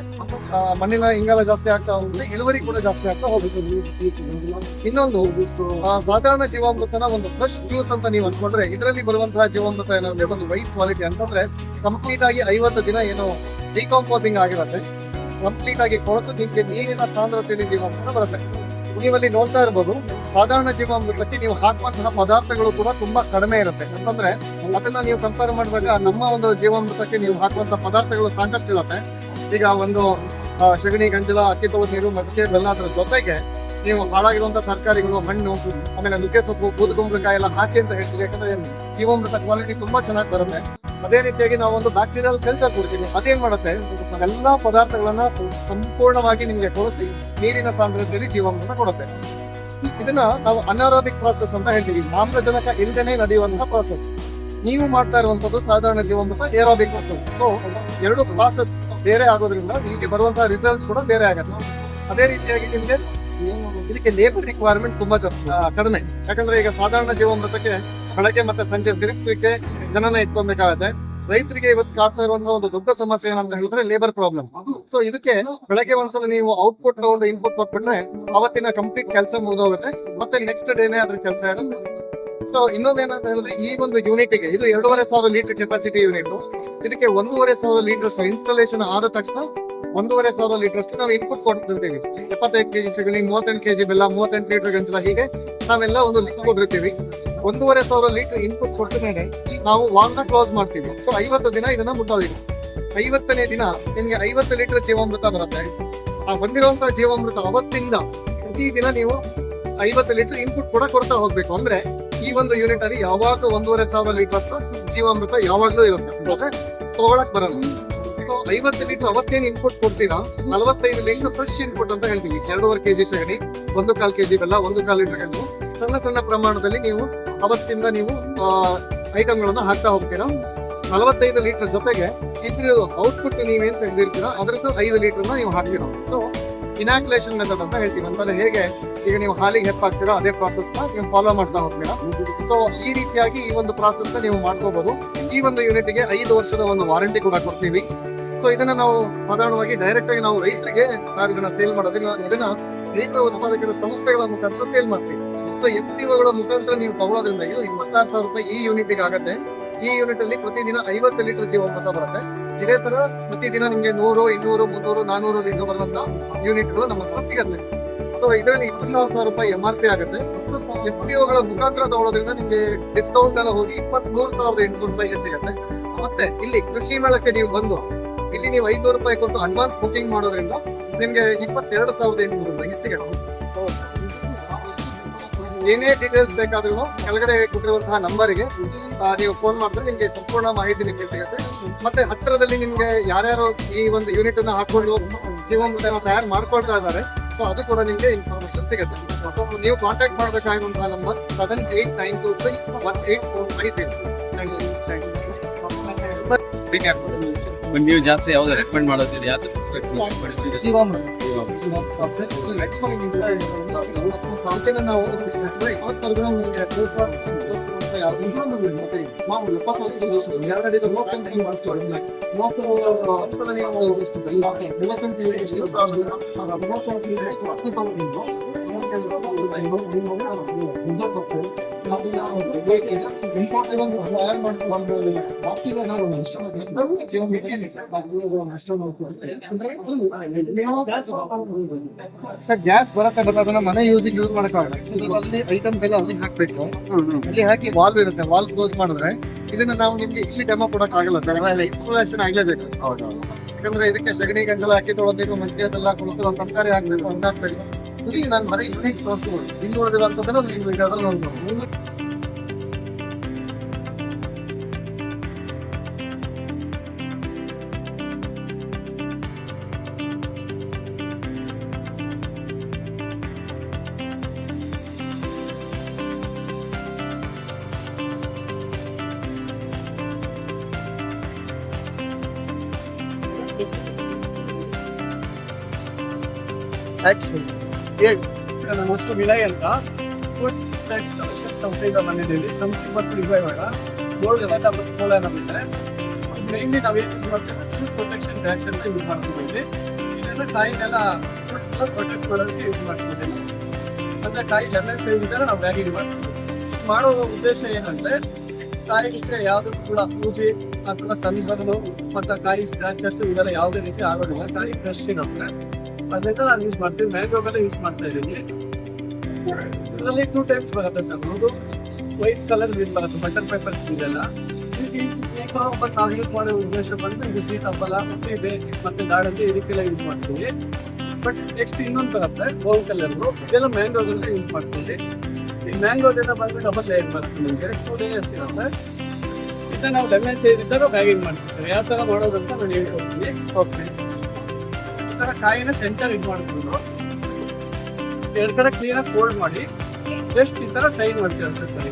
ಮಣ್ಣಿನ ಇಂಗಾಲ ಜಾಸ್ತಿ ಆಗ್ತಾ ಹೋಗುತ್ತೆ, ಇಳುವರಿ ಕೂಡ ಜಾಸ್ತಿ ಆಗ್ತಾ ಹೋಗುತ್ತೆ. ಇನ್ನೊಂದು ಸಾಧಾರಣ ಜೀವಾಮೃತನ ಒಂದು ಫ್ರೆಶ್ ಜ್ಯೂಸ್ ಅಂತ ನೀವು ಅನ್ಕೊಂಡ್ರೆ ಇದರಲ್ಲಿ ಬರುವಂತಹ ಜೀವಾಮೃತ ಏನಂದ್ರೆ ಒಂದು ವೈಟ್ ಕ್ವಾಲಿಟಿ ಅಂತಂದ್ರೆ ಕಂಪ್ಲೀಟ್ ಆಗಿ 50 ದಿನ ಏನು ಡಿಕಾಂಪೋಸಿಂಗ್ ಆಗಿರುತ್ತೆ, ಕಂಪ್ಲೀಟ್ ಆಗಿ ಕೊಳತು ನಿಮ್ಗೆ ನೀರಿನ ಸಾಂದ್ರತೆಯಲ್ಲಿ ಜೀವಾಮೃತ ಬರುತ್ತೆ. ನೀವಲ್ಲಿ ನೋಡ್ತಾ ಇರ್ಬೋದು ಸಾಧಾರಣ ಜೀವಾಮೃತಕ್ಕೆ ನೀವು ಹಾಕುವಂತಹ ಪದಾರ್ಥಗಳು ಕೂಡ ತುಂಬಾ ಕಡಿಮೆ ಇರುತ್ತೆ. ಅಂತಂದ್ರೆ ಅದನ್ನ ನೀವು ಕಂಪೇರ್ ಮಾಡಿದಾಗ ನಮ್ಮ ಒಂದು ಜೀವಾಮೃತಕ್ಕೆ ನೀವು ಹಾಕುವಂತ ಪದಾರ್ಥಗಳು ಸಾಕಷ್ಟು ಇರುತ್ತೆ. ಈಗ ಒಂದು ಸಗಣಿ, ಗಂಜಲ, ಅಕ್ಕಿ ತೊಳೆದ ನೀರು, ಮಜ್ಜಿಗೆ, ಬೆಲ್ಲ ಅದರ ಜೊತೆಗೆ ನೀವು ಹಾಳಾಗಿರುವಂತಹ ತರಕಾರಿಗಳು, ಹಣ್ಣು, ಆಮೇಲೆ ನುಗ್ಗೆ ಸೊಪ್ಪು, ಬೂದುಗುಂಬಳಕಾಯಿ ಎಲ್ಲ ಹಾಕಿ ಅಂತ ಹೇಳ್ತೀವಿ. ಯಾಕಂದ್ರೆ ಜೀವಾಮೃತ ಕ್ವಾಲಿಟಿ ತುಂಬಾ ಚೆನ್ನಾಗಿ ಬರುತ್ತೆ. ಅದೇ ರೀತಿಯಾಗಿ ನಾವು ಒಂದು ಬ್ಯಾಕ್ಟೀರಿಯಲ್ ಕಲ್ಚರ್ ಕೊಡ್ತೀವಿ. ಅದೇನ್ ಮಾಡುತ್ತೆ ಎಲ್ಲಾ ಪದಾರ್ಥಗಳನ್ನ ಸಂಪೂರ್ಣವಾಗಿ ನಿಮ್ಗೆ ಕೊಡಿಸಿ ನೀರಿನ ಸಾಂದ್ರತೆಯಲ್ಲಿ ಜೀವಾಮೃತ ಕೊಡುತ್ತೆ. ಇದನ್ನ ನಾವು ಅನಾರೋಬಿಕ್ ಪ್ರಾಸೆಸ್ ಅಂತ ಹೇಳ್ತೀವಿ, ಆಮ್ಲಜನಕ ಇಲ್ದೇನೆ ನಡೆಯುವಂತಹ ಪ್ರಾಸೆಸ್. ನೀವು ಮಾಡ್ತಾ ಇರುವಂತದ್ದು ಸಾಧಾರಣ ಜೀವಾಮೃತ ಏರೋಬಿಕ್ ಪ್ರಾಸೆಸ್. ಸೊ ಎರಡು ಪ್ರಾಸೆಸ್ ಬೇರೆ ಆಗೋದ್ರಿಂದ ನಿಮಗೆ ಬರುವಂತಹ ರಿಸಲ್ಟ್ ಕೂಡ ಬೇರೆ ಆಗುತ್ತೆ. ಅದೇ ರೀತಿಯಾಗಿ ನಿಮ್ಗೆ ಇದಕ್ಕೆ ಲೇಬರ್ ರಿಕ್ವೈರ್ಮೆಂಟ್ ತುಂಬಾ ಕಡಿಮೆ. ಯಾಕಂದ್ರೆ ಈಗ ಸಾಧಾರಣ ಜೀವಾಮೃತಕ್ಕೆ ಬೆಳಗ್ಗೆ ಮತ್ತೆ ಸಂಜೆ ತಿರುಗಿಸಲಿಕ್ಕೆ ಜನನ ಇಟ್ಕೊಬೇಕಾಗತ್ತೆ. ರೈತರಿಗೆ ಇವತ್ತು ಕಾಡ್ತಾ ಇರುವಂತಹ ಒಂದು ದೊಡ್ಡ ಸಮಸ್ಯೆ ಏನಂತ ಹೇಳಿದ್ರೆ ಲೇಬರ್ ಪ್ರಾಬ್ಲಮ್. ಸೊ ಇದಕ್ಕೆ ಬೆಳಗ್ಗೆ ಒಂದ್ಸಲ ನೀವು ಔಟ್ಪುಟ್ ತಗೊಂಡು ಇನ್ಪುಟ್ ಕೊಟ್ಬಿಟ್ರೆ ಅವತ್ತಿನ ಕಂಪ್ಲೀಟ್ ಕೆಲಸ ಮುಗಿದೋಗುತ್ತೆ, ಮತ್ತೆ ನೆಕ್ಸ್ಟ್ ಡೇನೆ ಅದ್ರ ಕೆಲಸ ಇರುತ್ತೆ. ಸೊ ಇನ್ನೊಂದೇನಂತ ಹೇಳಿದ್ರೆ ಈ ಒಂದು ಯೂನಿಟ್ಗೆ ಇದು 2,500 ಲೀಟರ್ ಕೆಪಾಸಿಟಿ ಯೂನಿಟ್. ಇದಕ್ಕೆ 1,500 ಲೀಟರ್ ಅಷ್ಟು ಇನ್ಸ್ಟಾಲೇಷನ್ ಆದ ತಕ್ಷಣ 1,500 ಲೀಟರ್ ಅಷ್ಟು ನಾವು ಇನ್ಪುಟ್ ಕೊಟ್ಟಿರ್ತೀವಿ. 75 ಕೆಜಿ ಸಗಣಿ, 38 ಕೆಜಿ ಬೆಲ್ಲ, 38 ಲೀಟರ್ ಗಂಜಲ, ಹೀಗೆ ನಾವೆಲ್ಲ ಒಂದು ಲಿಸ್ಟ್ ಕೊಟ್ಟಿರ್ತೀವಿ. 1,500 ಲೀಟರ್ ಇನ್ಪುಟ್ ಕೊಟ್ಟ ಮೇಲೆ ನಾವು ವಾಲ್ನ ಕ್ಲೋಸ್ ಮಾಡ್ತೀವಿ. ಸೊ 50 ದಿನ ಇದನ್ನ ಮುಟ್ಟೋದಿಲ್ಲ. 50ನೇ ದಿನ ನಿಮ್ಗೆ 50 ಲೀಟರ್ ಜೀವಾಮೃತ ಬರುತ್ತೆ. ಆ ಬಂದಿರುವಂತಹ ಜೀವಾಮೃತ ಅವತ್ತಿಂದ ಪ್ರತಿದಿನ ನೀವು 50 ಲೀಟರ್ ಇನ್ಪುಟ್ ಕೂಡ ಕೊಡ್ತಾ ಹೋಗ್ಬೇಕು. ಅಂದ್ರೆ ಈ ಒಂದು ಯೂನಿಟ್ ಅಲ್ಲಿ ಯಾವಾಗಲೂ 1,500 ಲೀಟರ್ ಅಷ್ಟು ಜೀವಾಮೃತ ಯಾವಾಗ್ಲೂ ಇರುತ್ತೆ, ಅಂದ್ರೆ ತಗೊಳಕ್ ಬರಲ್ಲ. ಸೊ 50 ಲೀಟರ್ ಅವತ್ತೇನು ಇನ್ಪುಟ್ ಕೊಡ್ತೀರಾ 45 ಲೀಟರ್ ಫ್ರೆಶ್ ಇನ್ಪುಟ್ ಅಂತ ಹೇಳ್ತೀವಿ. 2.5 ಕೆಜಿ ಸಗಣಿ, 1/4 ಕೆಜಿ ಬೆಲ್ಲ, 1/4 ಲೀಟರ್ ಗಂಜಲು, ಸಣ್ಣ ಸಣ್ಣ ಪ್ರಮಾಣದಲ್ಲಿ ನೀವು ಅವತ್ತಿಂದ ನೀವು ಐಟಮ್ಗಳನ್ನ ಹಾಕ್ತಾ ಹೋಗ್ತೀರಾ. 45 ಲೀಟರ್ ಜೊತೆಗೆ ಇದ್ರ ಔಟ್ಪುಟ್ ನೀವೇನ್ ತೆಗೆದಿರ್ತೀರಾ ಅದರದ್ದು 5 ಲೀಟರ್ನ ನೀವು ಹಾಕ್ತೀರಾ. ಸೊ ಇನಾಕ್ಯುಲೇಷನ್ ಮೆಥಡ್ ಅಂತ ಹೇಳ್ತೀವಿ. ಅಂತಂದ್ರೆ ಹೇಗೆ ಈಗ ನೀವು ಹಾಲಿಗೆ ಹೆಪ್ಪಾಕ್ತೀರಾ ಅದೇ ಪ್ರಾಸೆಸ್ ನ ನೀವು ಫಾಲೋ ಮಾಡ್ತಾ ಹೋಗ್ತೀರಾ. ಸೊ ಈ ರೀತಿಯಾಗಿ ಈ ಒಂದು ಪ್ರಾಸೆಸ್ ನ ನೀವು ಮಾಡ್ಕೋಬಹುದು. ಈ ಒಂದು ಯೂನಿಟ್ಗೆ 5 ವರ್ಷದ ಒಂದು ವಾರಂಟಿ ಕೂಡ ಕೊಡ್ತೀವಿ. ಸೊ ಇದನ್ನ ನಾವು ಸಾಧಾರಣವಾಗಿ ಡೈರೆಕ್ಟ್ ಆಗಿ ನಾವು ರೈತರಿಗೆ ನಾವು ಇದನ್ನ ಸೇಲ್ ಮಾಡೋದಿಲ್ಲ, ಇದನ್ನ ರೈತ ಉತ್ಪಾದಕರ ಸಂಸ್ಥೆಗಳ ಮುಖಾಂತರ ಸೇಲ್ ಮಾಡ್ತೀವಿ. ಸೊ FPOಗಳ ಮುಖಾಂತರ ನೀವು ತಗೊಳ್ಳೋದ್ರಿಂದ ಇದು 26,000 ರೂಪಾಯಿ ಈ ಯೂನಿಟ್ಗೆ ಆಗುತ್ತೆ. ಈ ಯೂನಿಟ್ ಅಲ್ಲಿ ಪ್ರತಿದಿನ 50 ಲೀಟರ್ ಜೀವಾಮೃತ ಬರುತ್ತೆ. ಇದೇ ತರ ಪ್ರತಿದಿನ ನಿಮ್ಗೆ 100, 200, 300, 400 ಲೀಟರ್ ಬರುವಂತ ಯೂನಿಟ್ಗಳು ನಮ್ಮ ಹತ್ರ ಸಿಗುತ್ತೆ. ಸೊ ಇದರಲ್ಲಿ 26,000 ರೂಪಾಯಿ MRP ಆಗುತ್ತೆ. FPOಗಳ ಮುಖಾಂತರ ತಗೊಳ್ಳೋದ್ರಿಂದ ನಿಮ್ಗೆ ಡಿಸ್ಕೌಂಟ್ ಎಲ್ಲ ಹೋಗಿ 23,800 ರೂಪಾಯಿಗೆ ಸಿಗುತ್ತೆ. ಮತ್ತೆ ಇಲ್ಲಿ ಕೃಷಿ ಮೇಳಕ್ಕೆ ನೀವು ಬಂದು ಇಲ್ಲಿ ನೀವು 500 ರೂಪಾಯಿ ಕೊಟ್ಟು ಅಡ್ವಾನ್ಸ್ ಬುಕಿಂಗ್ ಮಾಡೋದ್ರಿಂದ ನಿಮ್ಗೆ 22,800 ರೂಪಾಯಿಗೆ ಸಿಗುತ್ತೆ. ಏನೇ ಡೀಟೇಲ್ಸ್ ಬೇಕಾದ್ರೂ ಕೆಳಗಡೆ ಕೊಟ್ಟಿರುವಂತಹ ನಂಬರ್ಗೆ ನೀವು ಫೋನ್ ಮಾಡಿದ್ರೆ ನಿಮ್ಗೆ ಸಂಪೂರ್ಣ ಮಾಹಿತಿ ನಿಮ್ಗೆ ಸಿಗುತ್ತೆ. ಮತ್ತೆ ಹತ್ತಿರದಲ್ಲಿ ನಿಮ್ಗೆ ಯಾರ್ಯಾರು ಈ ಒಂದು ಯೂನಿಟ್ ಅನ್ನ ಹಾಕೊಂಡು ಜೀವಾಮೃತನ ತಯಾರು ಮಾಡ್ಕೊಳ್ತಾ ಇದ್ದಾರೆ, ಸೊ ಅದು ಕೂಡ ನಿಮ್ಗೆ ಇನ್ಫಾರ್ಮೇಶನ್ ಸಿಗುತ್ತೆ. ಸೊ ನೀವು ಕಾಂಟ್ಯಾಕ್ಟ್ ಮಾಡಬೇಕಾಗಿರುವಂತಹ ನಂಬರ್ 7892618450. ನೀವು ಜಾಸ್ತಿ ಯಾವ್ದು ರೆಕಮೆಂಡ್ ಮಾಡೋದಿಲ್ಲ, ಯಾವ್ದು ಸಂಖ್ಯೆನ ನಾವು ಸರ್ ಗ್ಯಾಸ್ ಬರುತ್ತೆ ಬಟ್ ಅದನ್ನ ಮನೆ ಯೂಸ್ ಮಾಡಕ್ಕಾಗಲ್ಲ. ಅಲ್ಲಿ ಐಟಮ್ಸ್ ಎಲ್ಲ ಅಲ್ಲಿ ಹಾಕ್ಬೇಕು. ಅಲ್ಲಿ ಹಾಕಿ ವಾಲ್ವ್ ಇರುತ್ತೆ, ವಾಲ್ವ್ ಕ್ಲೋಸ್ ಮಾಡಿದ್ರೆ ಇದನ್ನ ನಾವು ನಿಮ್ಗೆ ಇಲ್ಲಿ ಡೆಮೋ ಕೊಡಕ್ ಆಗಲ್ಲ ಸರ್, ಇನ್ಸ್ಟಾಲೇಷನ್ ಆಗ್ಲೇಬೇಕು. ಯಾಕಂದ್ರೆ ಇದಕ್ಕೆ ಸಗಣಿ ಗಂಜಲ ಹಾಕಿ ತೊಳೆದಿಟ್ಟು ಮಜ್ಜಿಗೆ ಬೆಲ್ಲ ಕುಳಿತು ತರಕಾರಿ ಹಾಕ್ಬೇಕು, ಹಣ್ಣಾಕ್ಬೇಕು. ಇಲ್ಲಿ ನಾನು ಬರೀ ಯೂನಿಟ್ ತೋರಿಸ್ಬೋದು, ಇಲ್ಲಿ ಉಳಿದಿರುವಂತಂದ್ರೆ ನೀವು ವಿಡಿಯೋದಲ್ಲಿ ನೋಡ್ಬೋದು. ಆಕ್ಷನ್ ಹೇಳಿ. ಸರ್, ನಮ್ಮ ಹೆಸರು ವಿನಯ್ ಅಂತ. ಫುಡ್ ಟ್ಯಾಕ್ಸ್ ಸೊಲ್ಯೂಷನ್ಸ್ ಕಂಪ್ನಿಯಿಂದ ಬಂದಿದ್ದೀವಿ. ಕಂಪ್ನಿ ಮತ್ತು ಇವಾಗ ಗೋಲ್ಡ್ ಎಲ್ಲ ಮತ್ತು ಕೋಲ ನಮ್ಮಿದೆ. ಮೇನ್ಲಿ ನಾವು ಏನು ಯೂಸ್ ಮಾಡ್ತೀವಿ, ಫುಡ್ ಪ್ರೊಟೆಕ್ಷನ್ ಟ್ಯಾಕ್ಸ್ ಅಂತ ಯೂಸ್ ಮಾಡ್ತಿದ್ದೀವಿ. ಇದೆಲ್ಲ ಕಾಯಿನೆಲ್ಲ ಪ್ರೊಟೆಕ್ಟ್ ಮಾಡೋದಕ್ಕೆ ಯೂಸ್ ಮಾಡ್ತಿದ್ದೀವಿ. ಅಂದರೆ ಕಾಯಿ ಲೆಮನ್ ಸೈಜ್ ಇದ್ದರೆ ನಾವು ಬ್ಯಾಗಿಂಗ್ ಮಾಡ್ತೀವಿ. ಮಾಡೋ ಉದ್ದೇಶ ಏನಂದರೆ ಕಾಯಿಗೆ ಯಾವುದೂ ಕೂಡ ಪೂಜೆ ಅಥವಾ ಸನ್ನಿಧಾನ ಮತ್ತು ಕಾಯಿ ಸ್ಕ್ರಾಚಸ್ ಇವೆಲ್ಲ ಯಾವುದೇ ರೀತಿ ಆಗೋದಿಲ್ಲ. ಕಾಯಿ ಫ್ರೆಶ್ ಇರುತ್ತೆ, ಅದರಿಂದ ನಾನು ಯೂಸ್ ಮಾಡ್ತೀವಿ. ಮ್ಯಾಂಗೋಗೆಲ್ಲ ಯೂಸ್ ಮಾಡ್ತಾ ಇದ್ದೀನಿ. ಇದರಲ್ಲಿ 2 ಟೈಪ್ಸ್ ಬರುತ್ತೆ ಸರ್. ಒಂದು ವೈಟ್ ಕಲರ್ ಬರುತ್ತೆ, ಬಟರ್ ಪೇಪರ್ಸ್ ಇದೆಲ್ಲ. ಬಟ್ ನಾವು ಯೂಸ್ ಮಾಡೋ ಉದ್ದೇಶ ಬಂದು ಇದು ಸೀತಾಫಲ, ಸೀಬೆ ಮತ್ತು ದಾಳಂಬಿ ಇದಕ್ಕೆಲ್ಲ ಯೂಸ್ ಮಾಡ್ತೀವಿ. ಬಟ್ ನೆಕ್ಸ್ಟ್ ಇನ್ನೊಂದು ಬರುತ್ತೆ ಗೋಲ್ಡ್ ಕಲರ್ದು, ಇದೆಲ್ಲ ಮ್ಯಾಂಗೋಗೆಲ್ಲ ಯೂಸ್ ಮಾಡ್ತೀವಿ. ಈ ಮ್ಯಾಂಗೋದೆಲ್ಲ ಬಂದು ಡಬಲ್ ಲೇಯರ್ ಬರುತ್ತೆ, ನಿಮಗೆ 2 ಲೇಯರ್ಸ್ ಇರುತ್ತೆ. ಇದನ್ನ ನಾವು ಲೆಮನ್ ಸೈಜ್ ಇದ್ದಾಗ ಬ್ಯಾಗಿಂಗ್ ಮಾಡ್ತೀವಿ ಸರ್. ಯಾವ ಥರ ಮಾಡೋದಂತ ನಾನು ಹೇಳ್ಕೊಡ್ತೀನಿ. ಓಕೆ, ಈ ಥರ ಕಾಯಿನ ಸೆಂಟರ್ ಇದು ಮಾಡ್ಕೊಂಡು 2 ಕಡೆ ಕ್ಲೀನಾಗಿ ಫೋಲ್ಡ್ ಮಾಡಿ ಜಸ್ಟ್ ಈ ಥರ ಟೈನ್ ಮಾಡ್ತೀವಿ ಅಷ್ಟೇ ಸರಿ.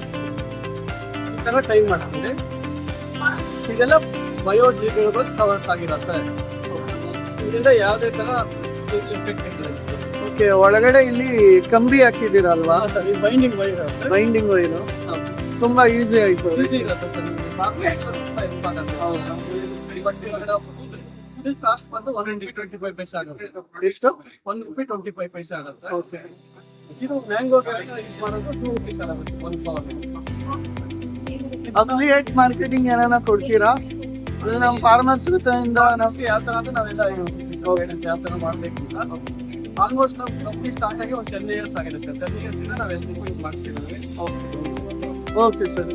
ಈ ಥರ ಟೈನ್ ಮಾಡ್ತೀವಿ. ಇದೆಲ್ಲ ಬಯೋಡಿಗ್ರೇಡಬಲ್ ಕವರ್ಸ್ ಆಗಿರುತ್ತೆ. ಇದರಿಂದ ಯಾವುದೇ ಥರ ಎಫೆಕ್ಟ್ ಇಲ್ಲ. ಓಕೆ, ಒಳಗಡೆ ಇಲ್ಲಿ ಕಂಬಿ ಹಾಕಿದ್ದೀರಲ್ವಾ? ಸರ್, ಇದು ಬೈಂಡಿಂಗ್ ವೈರ್ ಇರುತ್ತೆ. ಬೈಂಡಿಂಗ್ ವೈರು ತುಂಬಾ ಈಸಿ ಆಯ್ತು. ಈಸಿ ಇರುತ್ತೆ ಸರ್. ಇದು ಕಾಸ್ಟ್ ಬಂದು 1 ರೂಪಿ 25 ಪೈಸೆ ಆಗುತ್ತೆ. ಎಷ್ಟು? 1 ರೂಪಿ 25 ಪೈಸೆ ಆಗುತ್ತೆ. ಓಕೆ, ಇದು ಮ್ಯಾಂಗೋಗೆ ಯೂಸ್ ಮಾಡೋದು 2 ರುಪೀಸ್ ಆಗುತ್ತೆ 1 ಪವರ್. ಅಫಿಲಿಯೇಟ್ ಮಾರ್ಕೆಟಿಂಗ್ ಏನಾನ ಕೊಡ್ತೀರಾ? ಅದು ನಮ್ಮ ಫಾರ್ಮರ್ಸ್ ಜೊತೆಯಿಂದ ನಮ್ಗೆ ಯಾವ ಥರ ಅಂದ್ರೆ ನಾವೆಲ್ಲ ಯಾವ ಥರ ಮಾಡಬೇಕು ಅಂತ. ಆಲ್ಮೋಸ್ಟ್ ನಾವು ಕಂಪ್ನಿ ಸ್ಟಾರ್ಟ್ ಆಗಿ ಒಂದು 10 ಇಯರ್ಸ್ ಆಗಿದೆ ಸರ್. 10 ಇಯರ್ಸ್ ಇಂದ ನಾವೆಲ್ಲರಿಗೂ ಯೂಸ್ ಮಾಡ್ತಿದ್ದೀವಿ. Okay sir.